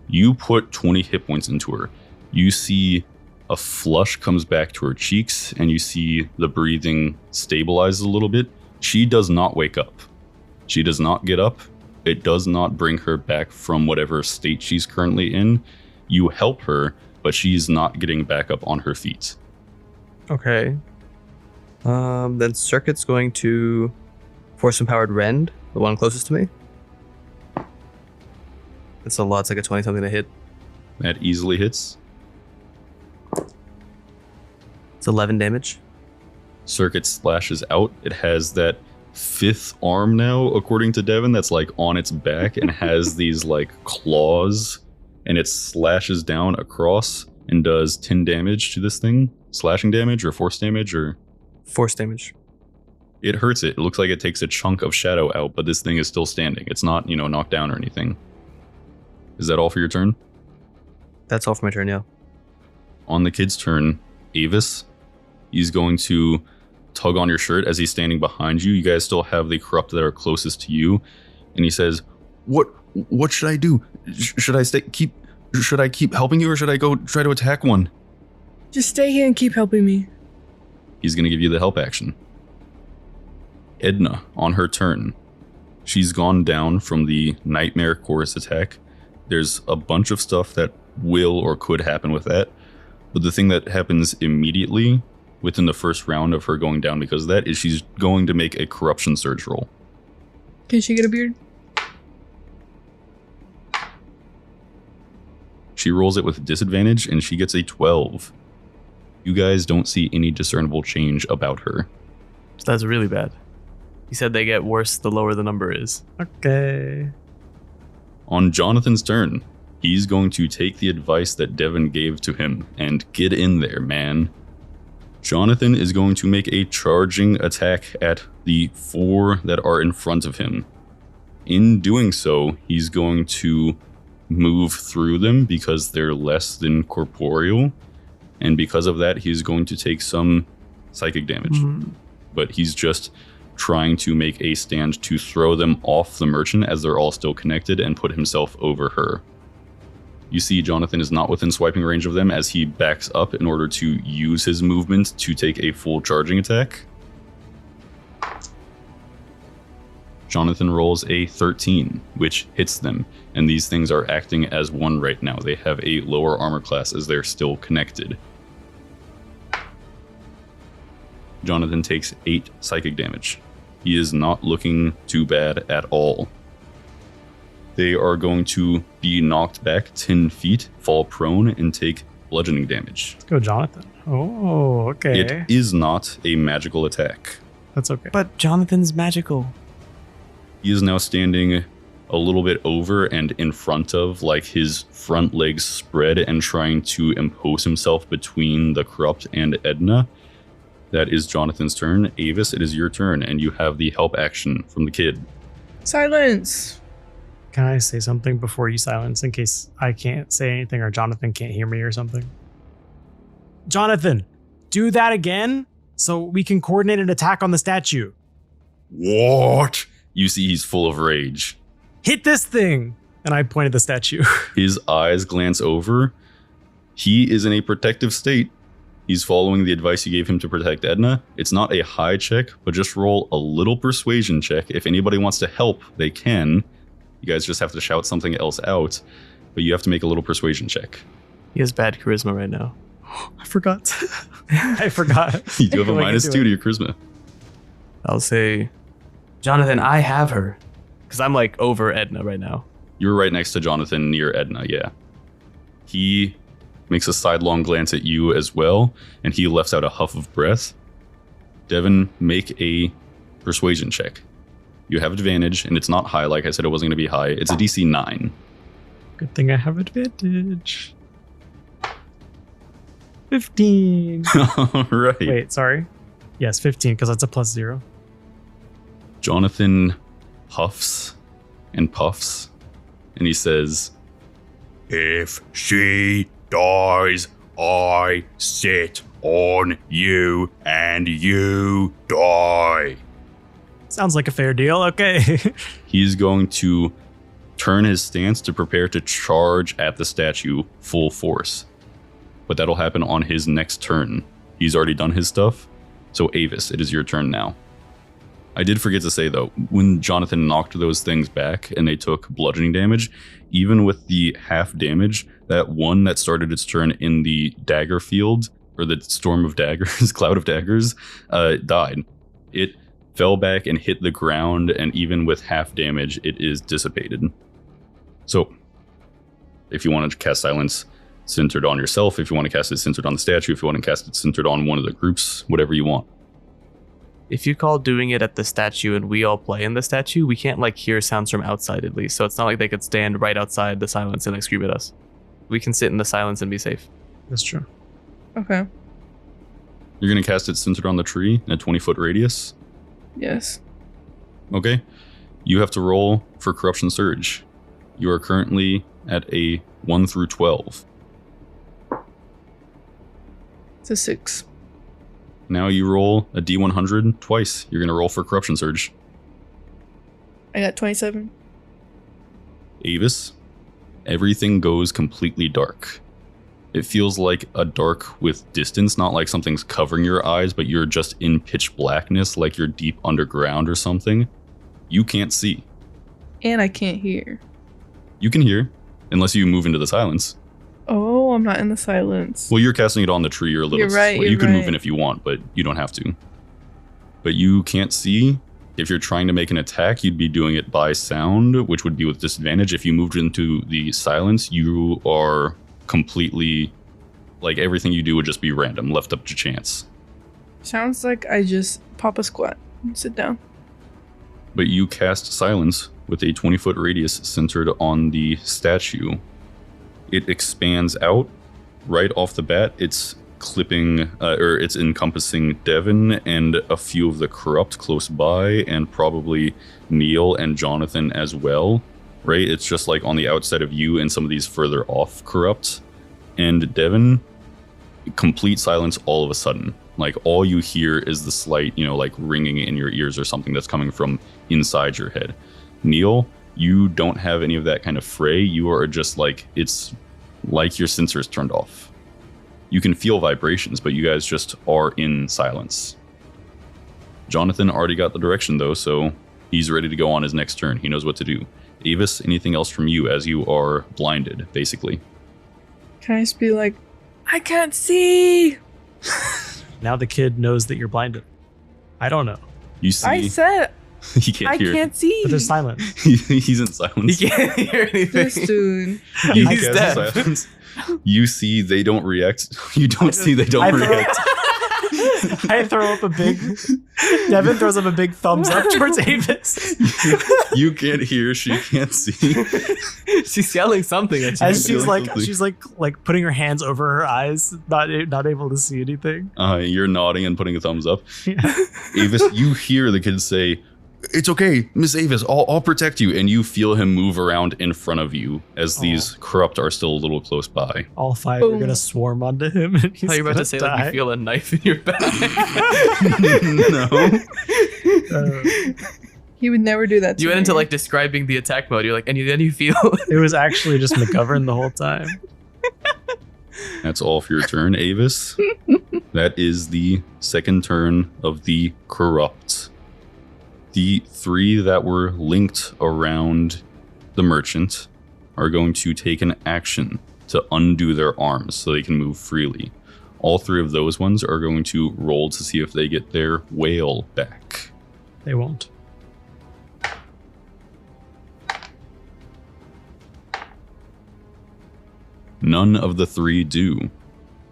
You put 20 hit points into her. You see a flush comes back to her cheeks and you see the breathing stabilizes a little bit. She does not wake up. She does not get up. It does not bring her back from whatever state she's currently in. You help her, but she's not getting back up on her feet. Okay. Then Circuit's going to Force Empowered Rend, the one closest to me. It's a lot. It's like a 20 something to hit. That easily hits. It's 11 damage. Circuit slashes out. It has that 5th arm now, according to Devin, that's like on its back and has these like claws, and it slashes down across and does 10 damage to this thing. Slashing damage or force damage or... Force damage. It hurts it. It looks like it takes a chunk of shadow out, but this thing is still standing. It's not, knocked down or anything. Is that all for your turn? That's all for my turn, yeah. On the kid's turn, Avis, he's going to tug on your shirt as he's standing behind you. You guys still have the corrupt that are closest to you. And he says, What should I do? Should I keep helping you or should I go try to attack one? Just stay here and keep helping me. He's going to give you the help action. Edna, on her turn, she's gone down from the Nightmare Chorus attack. There's a bunch of stuff that will or could happen with that. But the thing that happens immediately within the first round of her going down because of that is she's going to make a corruption surge roll. Can she get a beard? She rolls it with disadvantage and she gets a 12. You guys don't see any discernible change about her. So that's really bad. He said they get worse the lower the number is. Okay. On Jonathan's turn, he's going to take the advice that Devin gave to him and get in there, man. Jonathan is going to make a charging attack at the 4 that are in front of him. In doing so, he's going to move through them because they're less than corporeal, and because of that, he's going to take some psychic damage. But he's just trying to make a stand to throw them off the merchant as they're all still connected and put himself over her. You see Jonathan is not within swiping range of them as he backs up in order to use his movement to take a full charging attack. Jonathan rolls a 13, which hits them, and these things are acting as one right now. They have a lower armor class as they're still connected. Jonathan takes 8 psychic damage. He is not looking too bad at all. They are going to be knocked back 10 feet, fall prone, and take bludgeoning damage. Let's go, Jonathan. Oh, okay. It is not a magical attack. That's okay. But Jonathan's magical. He is now standing a little bit over and in front of, like his front legs spread and trying to impose himself between the corrupt and Edna. That is Jonathan's turn. Avis, it is your turn, and you have the help action from the kid. Silence. Can I say something before you silence in case I can't say anything or Jonathan can't hear me or something? Jonathan, do that again so we can coordinate an attack on the statue. What? You see he's full of rage. Hit this thing! And I pointed the statue. His eyes glance over. He is in a protective state. He's following the advice you gave him to protect Edna. It's not a high check, but just roll a little persuasion check. If anybody wants to help, they can. You guys just have to shout something else out, but you have to make a little persuasion check. He has bad charisma right now. I forgot. I forgot. You do have a -2 to your charisma. I'll say, Jonathan, I have her. Because I'm like over Edna right now. You're right next to Jonathan near Edna, yeah. He makes a sidelong glance at you as well, and he lets out a huff of breath. Devin, make a persuasion check. You have advantage, and it's not high. Like I said, it wasn't going to be high. It's a DC 9. Good thing I have advantage. 15. All right. Wait, sorry. Yes, 15, because that's a +0. Jonathan huffs and puffs, and he says, "If she dies, I sit on you, and you die." Sounds like a fair deal. Okay. He's going to turn his stance to prepare to charge at the statue full force. But that'll happen on his next turn. He's already done his stuff. So Avis, it is your turn now. I did forget to say though, when Jonathan knocked those things back and they took bludgeoning damage, even with the half damage, that one that started its turn in the dagger field, or the storm of daggers, cloud of daggers, died. It fell back and hit the ground, and even with half damage, it is dissipated. So, if you want to cast silence centered on yourself, if you want to cast it centered on the statue, if you want to cast it centered on one of the groups, whatever you want. If you call doing it at the statue and we all play in the statue, we can't like hear sounds from outside at least. So it's not like they could stand right outside the silence and like scream at us. We can sit in the silence and be safe. That's true. Okay. You're going to cast it centered on the tree in a 20-foot radius? Yes. Okay. You have to roll for Corruption Surge. You are currently at a 1 through 12. It's a 6. Now you roll a D100 twice. You're going to roll for Corruption Surge. I got 27. Avis, everything goes completely dark. It feels like a dark with distance, not like something's covering your eyes, but you're just in pitch blackness, like you're deep underground or something. You can't see. And I can't hear. You can hear, unless you move into the silence. Oh, I'm not in the silence. Well, you're casting it on the tree. You're a little. You're right, you you're can move right. in if you want, but you don't have to. But you can't see. If you're trying to make an attack, you'd be doing it by sound, which would be with disadvantage. If you moved into the silence, you are completely, like everything you do would just be random, left up to chance. Sounds like I just pop a squat and sit down. But you cast silence with a 20-foot radius centered on the statue. It expands out right off the bat. It's it's encompassing Devin and a few of the corrupt close by, and probably Neil and Jonathan as well, right? It's just like on the outside of you and some of these further off corrupt. And Devin, complete silence all of a sudden. Like all you hear is the slight, like ringing in your ears or something that's coming from inside your head. Neil, you don't have any of that kind of fray. You are just like, it's like your sensors turned off. You can feel vibrations, but you guys just are in silence. Jonathan already got the direction though, so he's ready to go on his next turn. He knows what to do. Avis, anything else from you as you are blinded, basically? Can I just be like, I can't see? Now the kid knows that you're blinded. I don't know. You see, I said he can't I hear. can't see. But there's silence. He's in silence. He can't hear anything. This dude. You He's cast deaf. silence. You see they don't react. You don't see they don't react. I throw up a big... Devin throws up a big thumbs up towards Avis. You can't hear, she can't see. She's yelling something at you. As she's Something. like putting her hands over her eyes, not able to see anything. You're nodding and putting a thumbs up. Yeah. Avis, you hear the kid say, "It's okay, Miss Avis, I'll protect you," and you feel him move around in front of you as these corrupt are still a little close by. All five Boom. are gonna swarm onto him, and he's How you about gonna to say die. like you feel a knife in your back? No. He would never do that to You went me. into like describing the attack mode. You're like, and then you feel. It was actually just McGovern the whole time. That's all for your turn, Avis. That is the second turn of the corrupt. The three that were linked around the merchant are going to take an action to undo their arms so they can move freely. All three of those ones are going to roll to see if they get their whale back. They won't. None of the three do.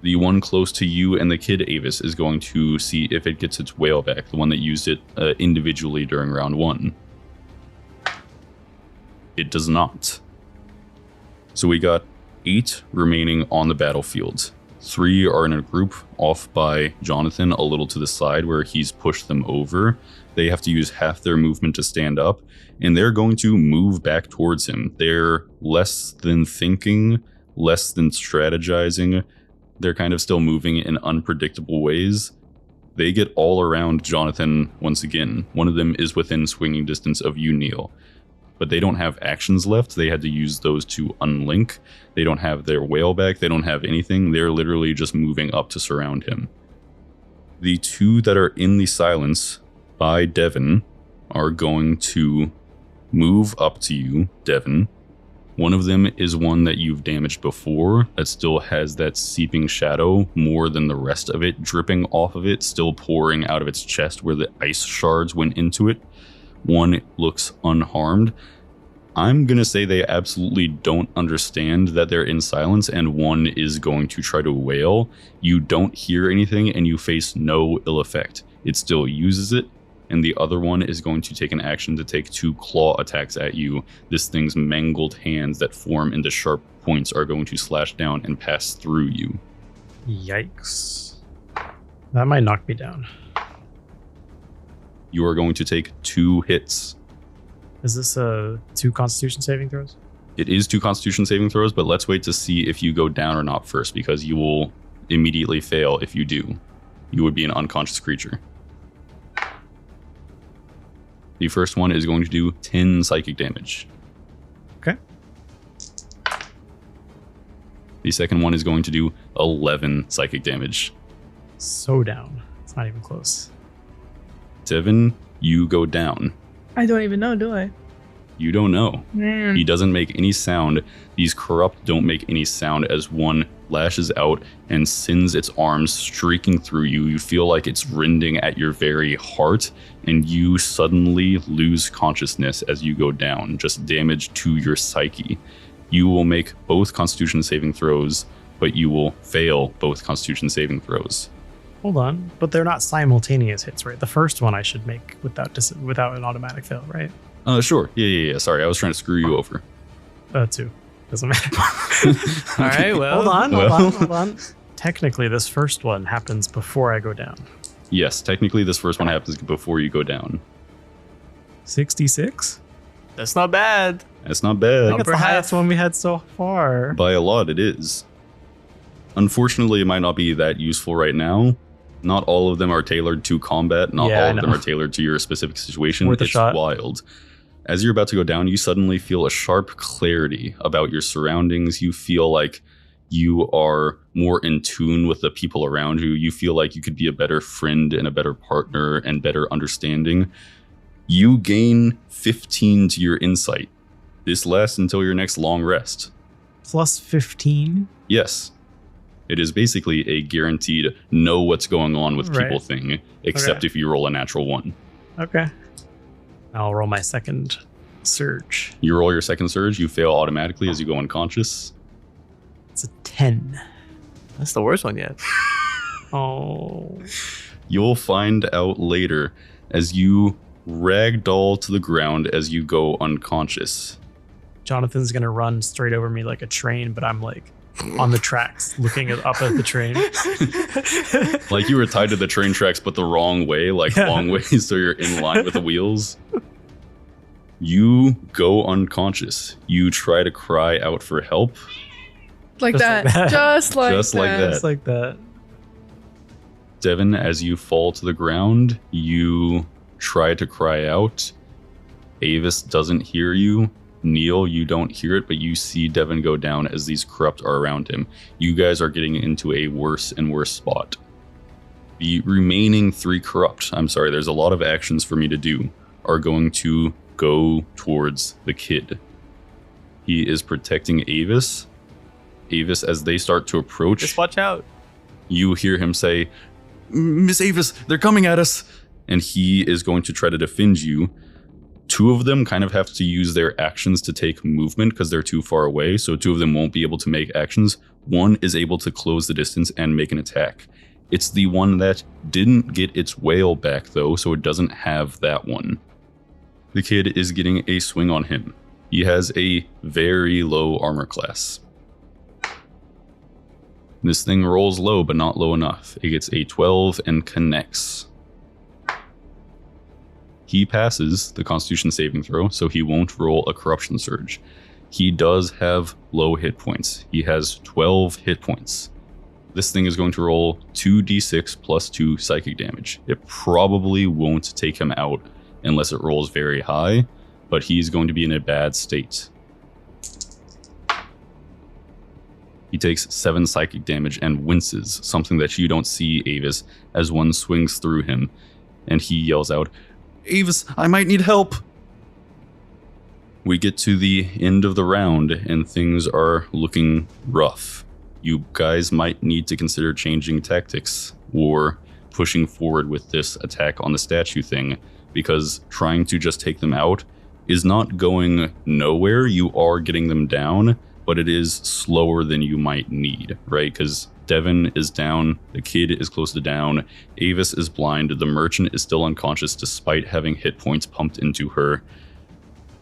The one close to you and the kid, Avis, is going to see if it gets its whale back, the one that used it individually during round one. It does not. So we got 8 remaining on the battlefield. 3 are in a group off by Jonathan, a little to the side where he's pushed them over. They have to use half their movement to stand up, and they're going to move back towards him. They're less than thinking, less than strategizing. They're kind of still moving in unpredictable ways. They get all around Jonathan once again. One of them is within swinging distance of you, Neil. But they don't have actions left. They had to use those to unlink. They don't have their whale back. They don't have anything. They're literally just moving up to surround him. The 2 that are in the silence by Devin are going to move up to you, Devin. One of them is one that you've damaged before that still has that seeping shadow more than the rest of it dripping off of it, still pouring out of its chest where the ice shards went into it. One looks unharmed. I'm going to say they absolutely don't understand that they're in silence, and one is going to try to wail. You don't hear anything and you face no ill effect. It still uses it. And the other one is going to take an action to take 2 claw attacks at you. This thing's mangled hands that form into sharp points are going to slash down and pass through you. Yikes. That might knock me down. You are going to take 2 hits. Is this 2 Constitution saving throws? It is 2 Constitution saving throws, but let's wait to see if you go down or not first, because you will immediately fail if you do. You would be an unconscious creature. The first one is going to do 10 psychic damage. Okay. The second one is going to do 11 psychic damage. So down. It's not even close. Devin, you go down. I don't even know, do I? You don't know. Man. He doesn't make any sound. These corrupt don't make any sound as one lashes out and sends its arms streaking through you. You feel like it's rending at your very heart, and you suddenly lose consciousness as you go down, just damage to your psyche. You will make both Constitution saving throws, but you will fail both Constitution saving throws. Hold on, but they're not simultaneous hits, right? The first one I should make without an automatic fail, right? Sure. Yeah. Sorry, I was trying to screw you over. 2. Doesn't matter. All right, well. Hold on. Technically, this first one happens before I go down. Yes, technically this first one happens before you go down. 66? That's not bad. That's not I bad. think it's the highest one we had so far. By a lot, it is. Unfortunately, it might not be that useful right now. Not all of them are tailored to combat. Not all of them are tailored to your specific situation. Worth a It's shot. wild. As you're about to go down, you suddenly feel a sharp clarity about your surroundings. You feel like you are more in tune with the people around you. You feel like you could be a better friend and a better partner and better understanding. You gain 15 to your insight. This lasts until your next long rest. Plus 15? Yes. It is basically a guaranteed know what's going on with people thing, except if you roll a natural 1. Okay. I'll roll my second surge. You roll your second surge, you fail automatically as you go unconscious. It's a 10. That's the worst one yet. Oh. You'll find out later as you ragdoll to the ground as you go unconscious. Jonathan's going to run straight over me like a train, but I'm like on the tracks looking up at the train. Like you were tied to the train tracks, but the wrong way, like long way, so you're in line with the wheels. You go unconscious. You try to cry out for help. Like that. Just like Just like that. Just like that. Devin, as you fall to the ground, you try to cry out. Avis doesn't hear you. Neil, you don't hear it, but you see Devin go down as these corrupt are around him. You guys are getting into a worse and worse spot. The remaining 3 corrupt, I'm sorry, there's a lot of actions for me to do, are going to go towards the kid. He is protecting Avis. Avis, as they start to approach, Just watch out. you hear him say, "Miss Avis, they're coming at us." And he is going to try to defend you. 2 of them kind of have to use their actions to take movement because they're too far away. So 2 of them won't be able to make actions. 1 is able to close the distance and make an attack. It's the one that didn't get its whale back though, so it doesn't have that one. The kid is getting a swing on him. He has a very low armor class. This thing rolls low, but not low enough. It gets a 12 and connects. He passes the Constitution saving throw, so he won't roll a corruption surge. He does have low hit points. He has 12 hit points. This thing is going to roll 2d6 plus 2 psychic damage. It probably won't take him out unless it rolls very high, but he's going to be in a bad state. He takes 7 psychic damage and winces, something that you don't see, Avis, as one swings through him, and he yells out, "Avis, I might need help." We get to the end of the round, and things are looking rough. You guys might need to consider changing tactics or pushing forward with this attack on the statue thing, because trying to just take them out is not going nowhere. You are getting them down, but it is slower than you might need, right? Because Devin is down, the kid is close to down, Avis is blind, the merchant is still unconscious despite having hit points pumped into her.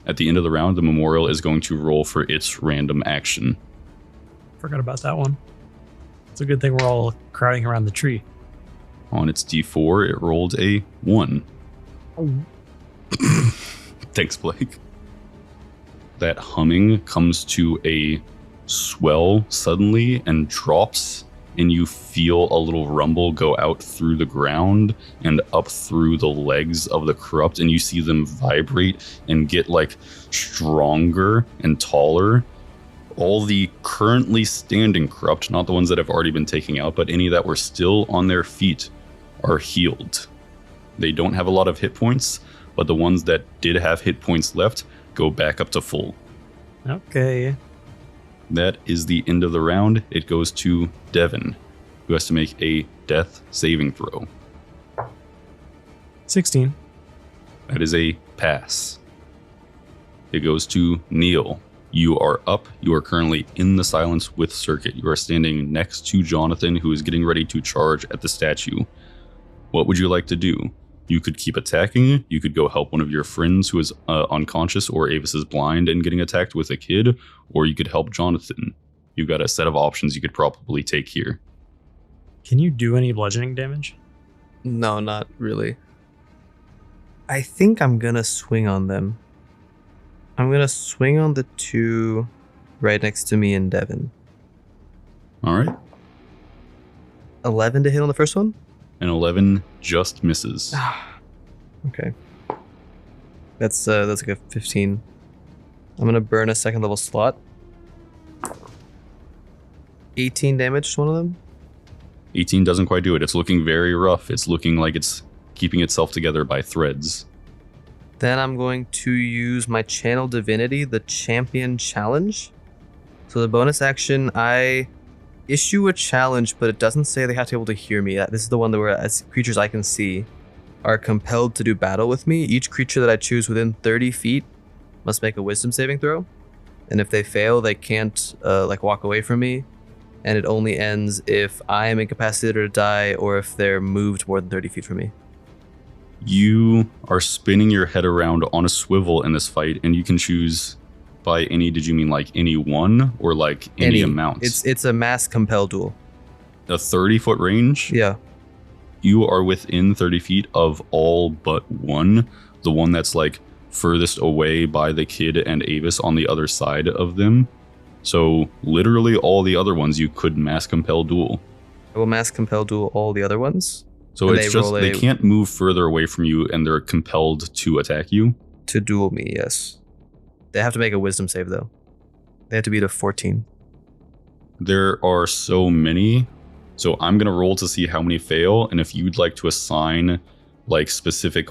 At the end of the round, the memorial is going to roll for its random action. Forgot about that one. It's a good thing we're all crowding around the tree. On its d4, it rolled a 1. Oh. Thanks, Blake. That humming comes to a swell suddenly and drops, and you feel a little rumble go out through the ground and up through the legs of the corrupt, and you see them vibrate and get like stronger and taller. All the currently standing corrupt, not the ones that have already been taken out, but any that were still on their feet, are healed. They don't have a lot of hit points, but the ones that did have hit points left go back up to full. Okay. That is the end of the round. It goes to Devin, who has to make a death saving throw. 16. That is a pass. It goes to Neil. You are up. You are currently in the silence with Circuit. You are standing next to Jonathan, who is getting ready to charge at the statue. What would you like to do? You could keep attacking. You could go help one of your friends who is unconscious, or Avis is blind and getting attacked with a kid, or you could help Jonathan. You've got a set of options you could probably take here. Can you do any bludgeoning damage? No, not really. I think I'm gonna swing on them. I'm gonna swing on the two right next to me and Devin. All right. 11 to hit on the first one? An 11 just misses. Okay. That's like a 15. I'm gonna burn a second level slot. 18 damage to one of them. 18 doesn't quite do it. It's looking very rough. It's looking like it's keeping itself together by threads. Then I'm going to use my Channel Divinity, the Champion Challenge. So the bonus action, I issue a challenge, but it doesn't say they have to be able to hear me. This is the one that where as creatures I can see are compelled to do battle with me. Each creature that I choose within 30 feet must make a wisdom saving throw. And if they fail, they can't walk away from me. And it only ends if I am incapacitated or die, or if they're moved more than 30 feet from me. You are spinning your head around on a swivel in this fight, and you can choose by any. Did you mean like any one, or like any amount? It's a mass compel duel. A 30-foot range? Yeah. You are within 30 feet of all but one. The one that's like furthest away by the kid and Avis on the other side of them. So literally all the other ones you could mass compel duel. I will mass compel duel all the other ones. So it's just they can't move further away from you, and they're compelled to attack you. To duel me, yes. They have to make a wisdom save though. They have to beat a 14. There are so many. So I'm going to roll to see how many fail, and if you'd like to assign like specific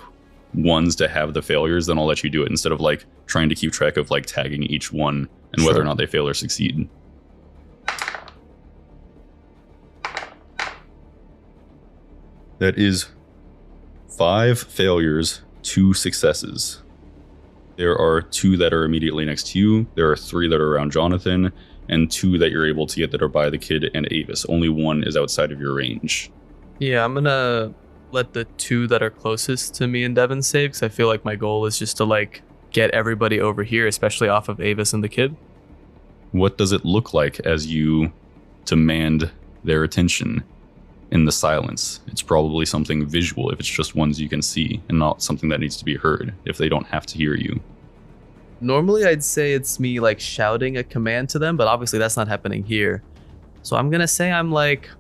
ones to have the failures, then I'll let you do it instead of like trying to keep track of like tagging each one and whether or not they fail or succeed. That is 5 failures, 2 successes. There are 2 that are immediately next to you. There are 3 that are around Jonathan, and 2 that you're able to get that are by the kid and Avis. Only 1 is outside of your range. Yeah, I'm gonna let the 2 that are closest to me and Devin save, because I feel like my goal is just to like get everybody over here, especially off of Avis and the kid. What does it look like as you demand their attention in the silence? It's probably something visual if it's just ones you can see, and not something that needs to be heard if they don't have to hear you. Normally I'd say it's me like shouting a command to them, but obviously that's not happening here. So I'm gonna say I'm like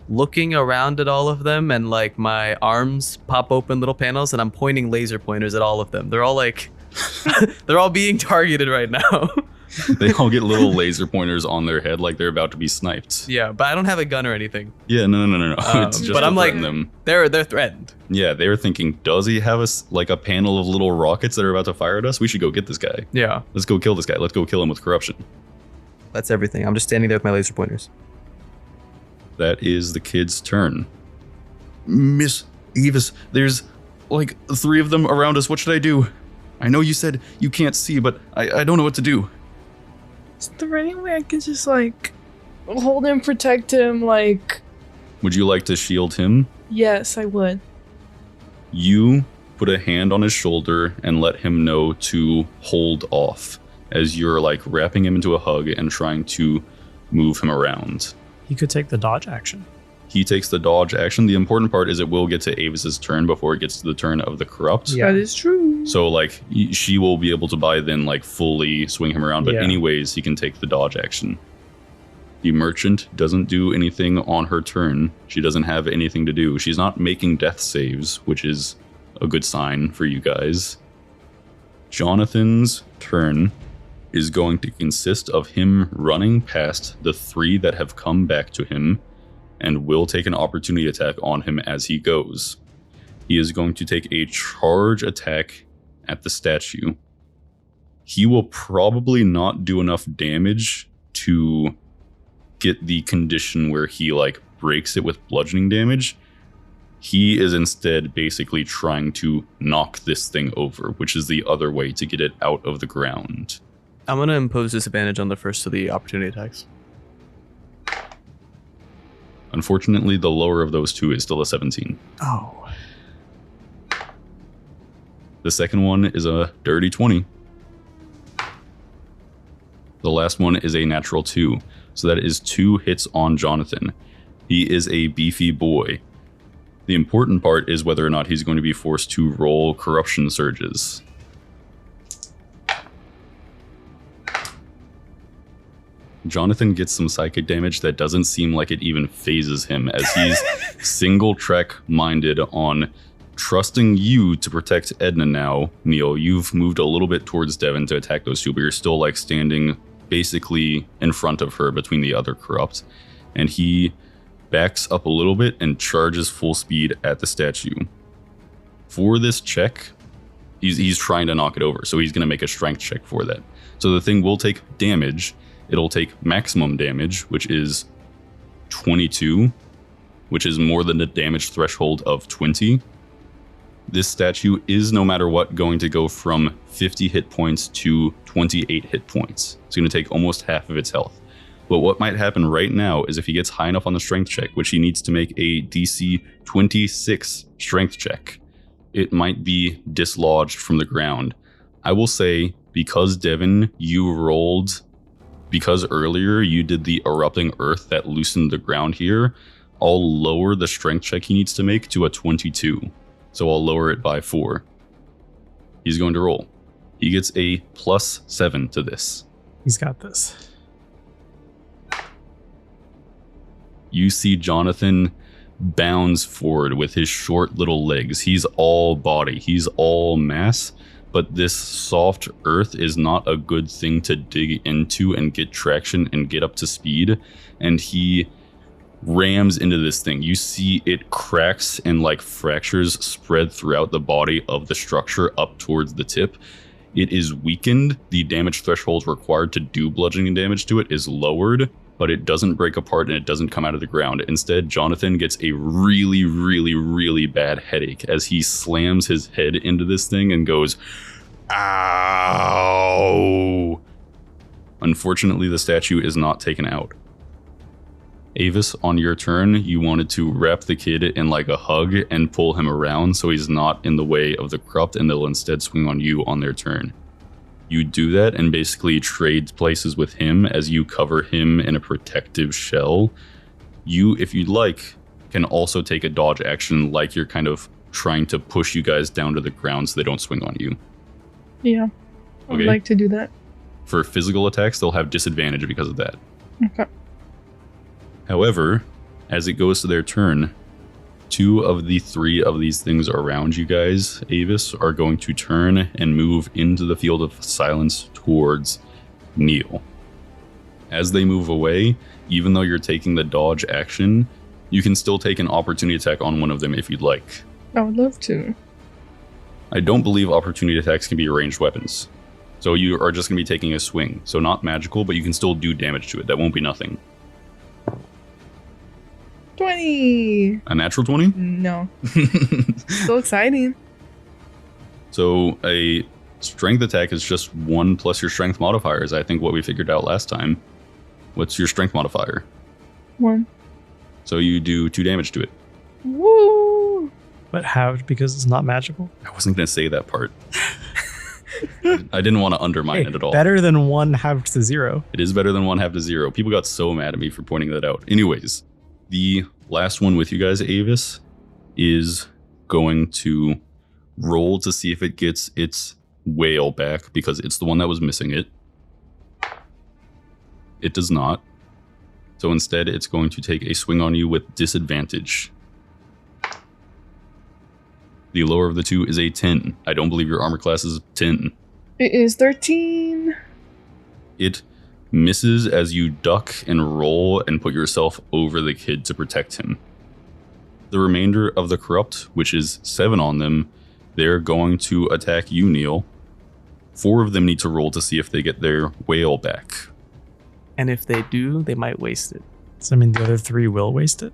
looking around at all of them, and like my arms pop open little panels and I'm pointing laser pointers at all of them. They're all like they're all being targeted right now. They all get little laser pointers on their head like they're about to be sniped. Yeah, but I don't have a gun or anything. Yeah, no. It's just but I'm like, them. They're threatened. Yeah, they were thinking, does he have like a panel of little rockets that are about to fire at us? We should go get this guy. Yeah. Let's go kill this guy. Let's go kill him with corruption. That's everything. I'm just standing there with my laser pointers. That is the kid's turn. Miss Avis, there's like 3 of them around us. What should I do? I know you said you can't see, but I don't know what to do. Is there any way I could just like hold him, protect him, like... Would you like to shield him? Yes, I would. You put a hand on his shoulder and let him know to hold off as you're like wrapping him into a hug and trying to move him around. He could take the dodge action. He takes the dodge action. The important part is it will get to Avis's turn before it gets to the turn of the corrupt. Yeah. That is true. So like she will be able to by then like fully swing him around, but Yeah. anyways, he can take the dodge action. The merchant doesn't do anything on her turn. She doesn't have anything to do. She's not making death saves, which is a good sign for you guys. Jonathan's turn is going to consist of him running past the 3 that have come back to him and will take an opportunity attack on him as he goes. He is going to take a charge attack at the statue. He will probably not do enough damage to get the condition where he like breaks it with bludgeoning damage. He is instead basically trying to knock this thing over, which is the other way to get it out of the ground. I'm going to impose disadvantage on the first of the opportunity attacks. Unfortunately, the lower of those two is still a 17. Oh. The second one is a dirty 20. The last one is a natural 2. So that is 2 hits on Jonathan. He is a beefy boy. The important part is whether or not he's going to be forced to roll corruption surges. Jonathan gets some psychic damage that doesn't seem like it even phases him, as he's single track minded on trusting you to protect Edna now. Neil, you've moved a little bit towards Devin to attack those two, but you're still like standing basically in front of her between the other corrupt. And he backs up a little bit and charges full speed at the statue. For this check, he's trying to knock it over, so he's going to make a strength check for that. So the thing will take damage. It'll take maximum damage, which is 22, which is more than the damage threshold of 20. This statue is, no matter what, going to go from 50 hit points to 28 hit points. It's going to take almost half of its health. But what might happen right now is if he gets high enough on the strength check, which he needs to make a DC 26 strength check, it might be dislodged from the ground. I will say, because Devin, you rolled... Because earlier you did the erupting earth that loosened the ground here, I'll lower the strength check he needs to make to a 22. So I'll lower it by 4. He's going to roll. He gets a +7 to this. He's got this. You see Jonathan bounds forward with his short little legs. He's all body. He's all mass. But this soft earth is not a good thing to dig into and get traction and get up to speed. And he rams into this thing. You see it cracks and like fractures spread throughout the body of the structure up towards the tip. It is weakened. The damage threshold required to do bludgeoning damage to it is lowered, but it doesn't break apart and it doesn't come out of the ground. Instead, Jonathan gets a really, really, really bad headache as he slams his head into this thing and goes, "Ow!" Unfortunately, the statue is not taken out. Avis, on your turn, you wanted to wrap the kid in like a hug and pull him around so he's not in the way of the corrupt, and they'll instead swing on you on their turn. You do that and basically trade places with him as you cover him in a protective shell. You, if you'd like, can also take a dodge action like you're kind of trying to push you guys down to the ground so they don't swing on you. Yeah, I would like to do that. For physical attacks, they'll have disadvantage because of that. Okay. However, as it goes to their turn, 2 of the 3 of these things around you guys, Avis, are going to turn and move into the field of silence towards Neil. As they move away, even though you're taking the dodge action, you can still take an opportunity attack on one of them if you'd like. I would love to. I don't believe opportunity attacks can be ranged weapons. So you are just going to be taking a swing. So not magical, but you can still do damage to it. That won't be nothing. 20! A natural 20? No. So exciting. So a strength attack is just 1 plus your strength modifier, is I think what we figured out last time. What's your strength modifier? 1. So you do 2 damage to it. Woo! But halved because it's not magical? I wasn't going to say that part. I didn't want to undermine it at all. Better than 1 halved to 0. It is better than 1 half to 0. People got so mad at me for pointing that out. Anyways, the last one with you guys, Avis, is going to roll to see if it gets its whale back because it's the one that was missing it. It does not. So instead, it's going to take a swing on you with disadvantage. The lower of the 2 is a 10. I don't believe your armor class is 10. It is 13. It misses as you duck and roll and put yourself over the kid to protect him. The remainder of the corrupt, which is 7 on them, they're going to attack you, Neil. 4 of them need to roll to see if they get their whale back. And if they do, they might waste it. So, I mean, the other 3 will waste it?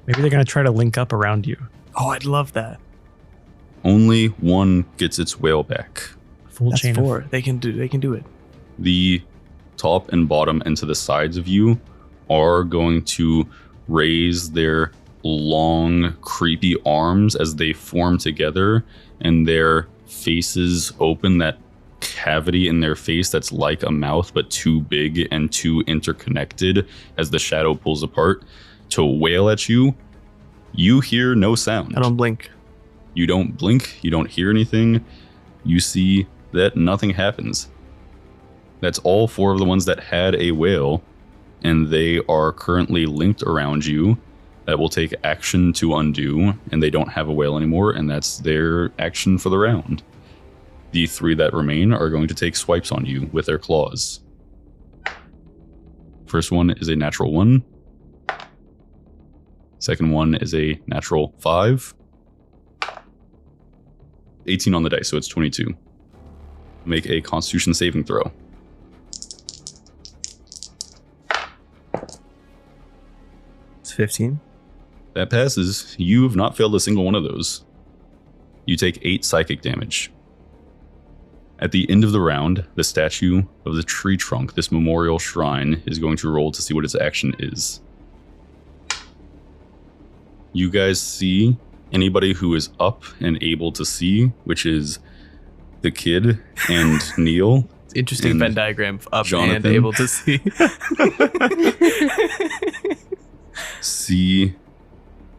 Maybe they're going to try to link up around you. Oh, I'd love that. Only 1 gets its whale back. Full That's chain 4. of They can do it. The top and bottom and to the sides of you are going to raise their long, creepy arms as they form together, and their faces open, that cavity in their face that's like a mouth but too big and too interconnected as the shadow pulls apart to wail at you. You hear no sound. I don't blink. You don't blink, you don't hear anything. You see that nothing happens. That's all 4 of the ones that had a wail, and they are currently linked around you. That will take action to undo, and they don't have a wail anymore, and that's their action for the round. The 3 that remain are going to take swipes on you with their claws. First one is a natural 1. Second one is a natural 5. 18 on the dice, so it's 22. Make a Constitution saving throw. It's 15. That passes. You have not failed a single one of those. You take 8 psychic damage. At the end of the round, the statue of the tree trunk, this memorial shrine, is going to roll to see what its action is. You guys see anybody who is up and able to see, which is the kid and Neil. Interesting And Venn diagram. Up Jonathan. and able to see. See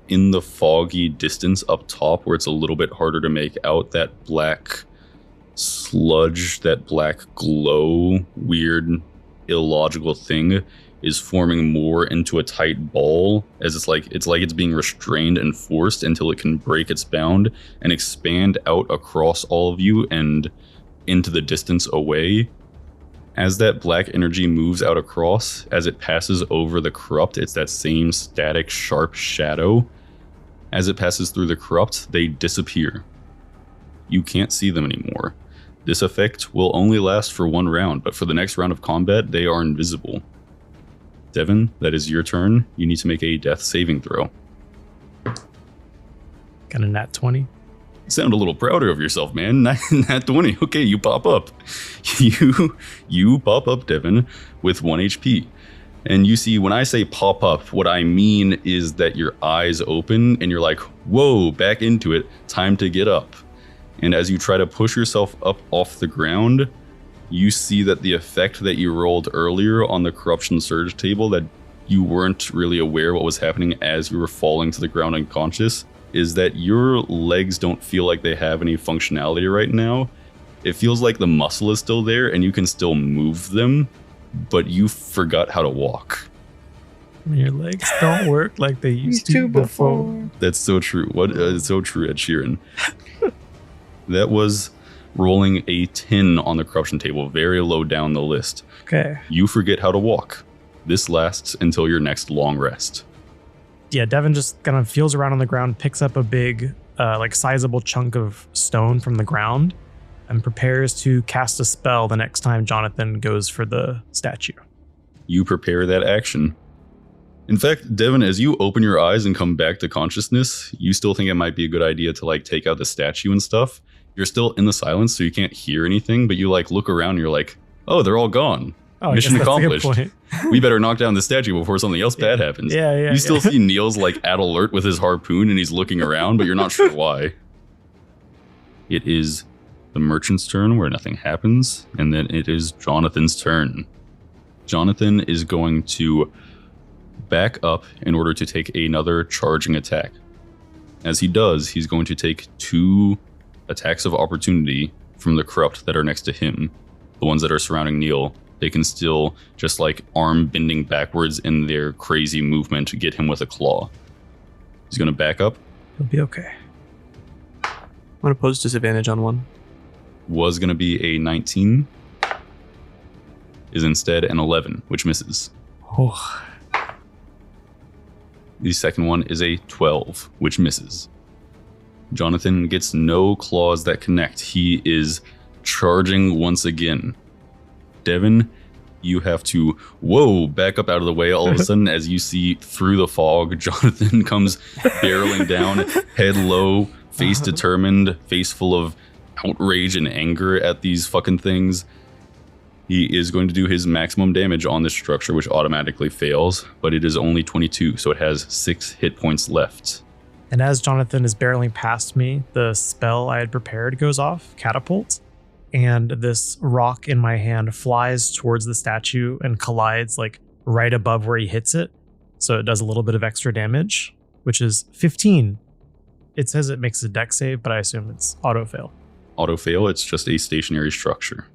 in the foggy distance up top where it's a little bit harder to make out, that black sludge, that black glow, weird, illogical thing is forming more into a tight ball, as it's like it's being restrained and forced until it can break its bound and expand out across all of you and into the distance away. As that black energy moves out across, as it passes over the corrupt, it's that same static, sharp shadow. As it passes through the corrupt, they disappear. You can't see them anymore. This effect will only last for 1 round, but for the next round of combat, they are invisible. Devin, that is your turn. You need to make a death saving throw. Got a nat 20. Sound a little prouder of yourself, man. Nat 20. Okay, you pop up. You pop up, Devin, with 1 HP. And you see, when I say pop up, what I mean is that your eyes open and you're like, whoa, back into it. Time to get up. And as you try to push yourself up off the ground, you see that the effect that you rolled earlier on the corruption surge table, that you weren't really aware what was happening as you were falling to the ground unconscious, is that your legs don't feel like they have any functionality right now. It feels like the muscle is still there and you can still move them, but you forgot how to walk. Your legs don't work like they used to before. That's so true. It's so true, Ed Sheeran. That was rolling a 10 on the corruption table, very low down the list. Okay. You forget how to walk. This lasts until your next long rest. Yeah, Devin just kind of feels around on the ground, picks up a big, sizable chunk of stone from the ground, and prepares to cast a spell the next time Jonathan goes for the statue. You prepare that action. In fact, Devin, as you open your eyes and come back to consciousness, you still think it might be a good idea to take out the statue and stuff. You're still in the silence, so you can't hear anything, but you look around and you're like, oh, they're all gone. Oh, Mission I guess that's a good accomplished. point. We better knock down the statue before something else bad happens. Yeah. You still see Neil's at alert with his harpoon and he's looking around, but you're not sure why. It is the merchant's turn where nothing happens, and then it is Jonathan's turn. Jonathan is going to back up in order to take another charging attack. As he does, he's going to take 2 attacks of opportunity from the corrupt that are next to him. The ones that are surrounding Neil, they can still just arm bending backwards in their crazy movement to get him with a claw. He's going to back up. He'll be okay. I'm going to pose disadvantage on one. Was going to be a 19. Is instead an 11, which misses. Oh. The second one is a 12, which misses. Jonathan gets no claws that connect. He is charging once again. Devin, you have to, back up out of the way all of a sudden as you see through the fog. Jonathan comes barreling down, head low, face determined, face full of outrage and anger at these fucking things, he is going to do his maximum damage on this structure, which automatically fails, but it is only 22, so it has 6 hit points left. And as Jonathan is barreling past me, the spell I had prepared goes off, catapult, and this rock in my hand flies towards the statue and collides like right above where he hits it. So it does a little bit of extra damage, which is 15. It says it makes a dex save, but I assume it's auto-fail. Auto-fail, it's just a stationary structure.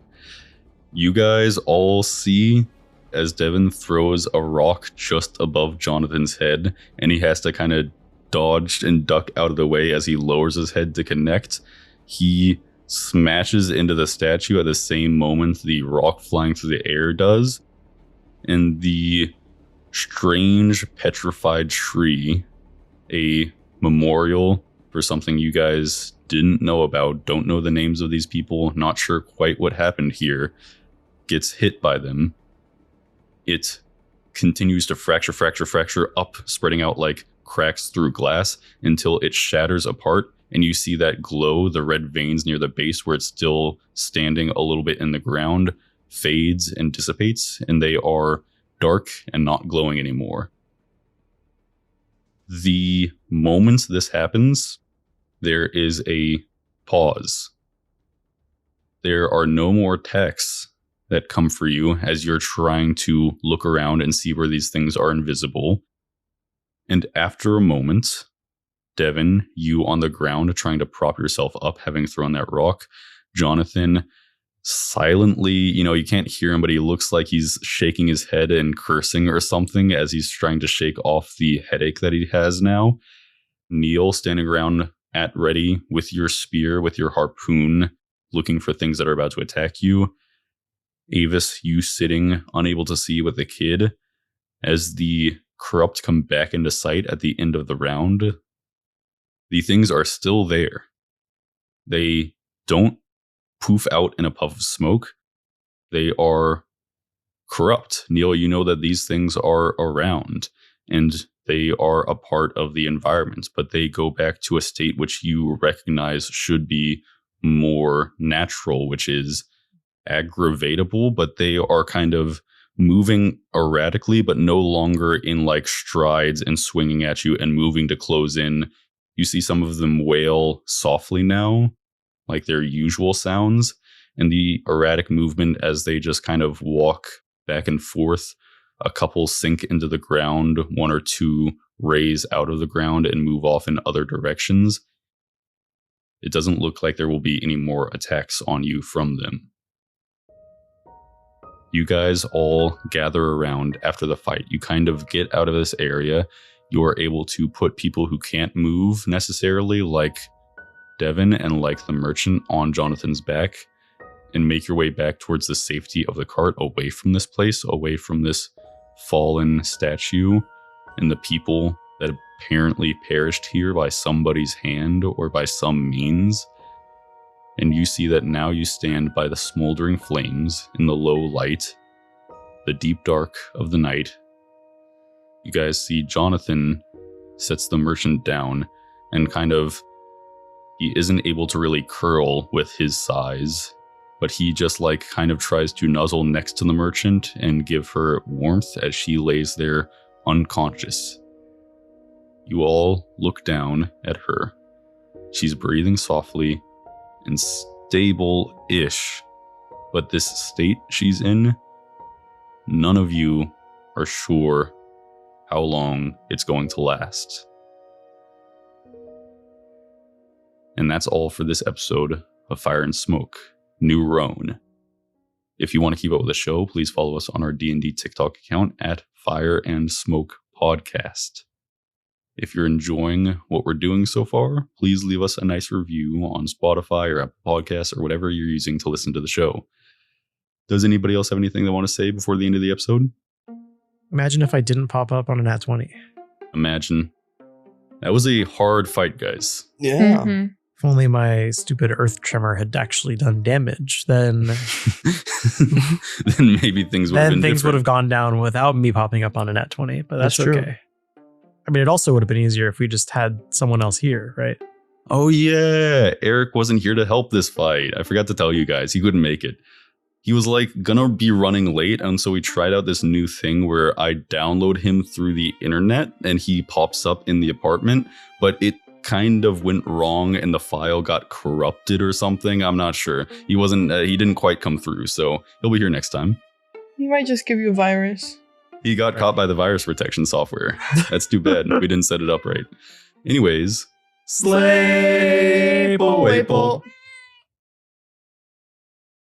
You guys all see as Devin throws a rock just above Jonathan's head, and he has to kind of dodge and duck out of the way as he lowers his head to connect. He smashes into the statue at the same moment the rock flying through the air does, and the strange petrified tree, a memorial for something you guys didn't know about, don't know the names of these people, not sure quite what happened here, gets hit by them. It continues to fracture up, spreading out like cracks through glass until it shatters apart, and you see that glow, the red veins near the base where it's still standing a little bit in the ground, fades and dissipates, and they are dark and not glowing anymore. The moment this happens, there is a pause. There are no more attacks that come for you as you're trying to look around and see where these things are invisible. And after a moment, Devin, you on the ground trying to prop yourself up, having thrown that rock. Jonathan, silently, you can't hear him, but he looks like he's shaking his head and cursing or something as he's trying to shake off the headache that he has now. Neil standing around at ready with your spear, with your harpoon, looking for things that are about to attack you. Avis, you sitting unable to see with the kid. As the corrupt come back into sight at the end of the round, the things are still there. They don't poof out in a puff of smoke. They are corrupt. Neil, you know that these things are around and they are a part of the environment, but they go back to a state which you recognize should be more natural, which is aggravatable, but they are kind of moving erratically, but no longer in like strides and swinging at you and moving to close in. You see some of them wail softly now, like their usual sounds, and the erratic movement as they just kind of walk back and forth. A couple sink into the ground, 1 or 2 raise out of the ground and move off in other directions. It doesn't look like there will be any more attacks on you from them. You guys all gather around after the fight. You kind of get out of this area. You are able to put people who can't move necessarily, like Devin and like the merchant, on Jonathan's back and make your way back towards the safety of the cart, away from this place, away from this fallen statue and the people that apparently perished here by somebody's hand or by some means. And you see that now you stand by the smoldering flames in the low light, the deep dark of the night. You guys see Jonathan sets the merchant down and he isn't able to really curl with his size, but he just kind of tries to nuzzle next to the merchant and give her warmth as she lays there unconscious. You all look down at her. She's breathing softly and stable-ish, but this state she's in, none of you are sure how long it's going to last. And that's all for this episode of Fire and Smoke, New Ronne. If you want to keep up with the show, please follow us on our D&D TikTok account at Fire and Smoke Podcast. If you're enjoying what we're doing so far, please leave us a nice review on Spotify or Apple Podcasts or whatever you're using to listen to the show. Does anybody else have anything they want to say before the end of the episode? Imagine if I didn't pop up on a nat 20. Imagine. That was a hard fight, guys. Yeah. Mm-hmm. If only my stupid earth tremor had actually done damage, then Then maybe things would have been things different. would have gone down without me popping up on a nat 20, but that's That's true. okay. I mean, it also would have been easier if we just had someone else here, right? Oh yeah, Eric wasn't here to help this fight. I forgot to tell you guys, he couldn't make it. He was like gonna be running late, and so we tried out this new thing where I download him through the internet and he pops up in the apartment, but it kind of went wrong and the file got corrupted or something. I'm not sure. He didn't quite come through, so he'll be here next time. He might just give you a virus. He got caught by the virus protection software. That's too bad. We didn't set it up right. Anyways, Slay Maple.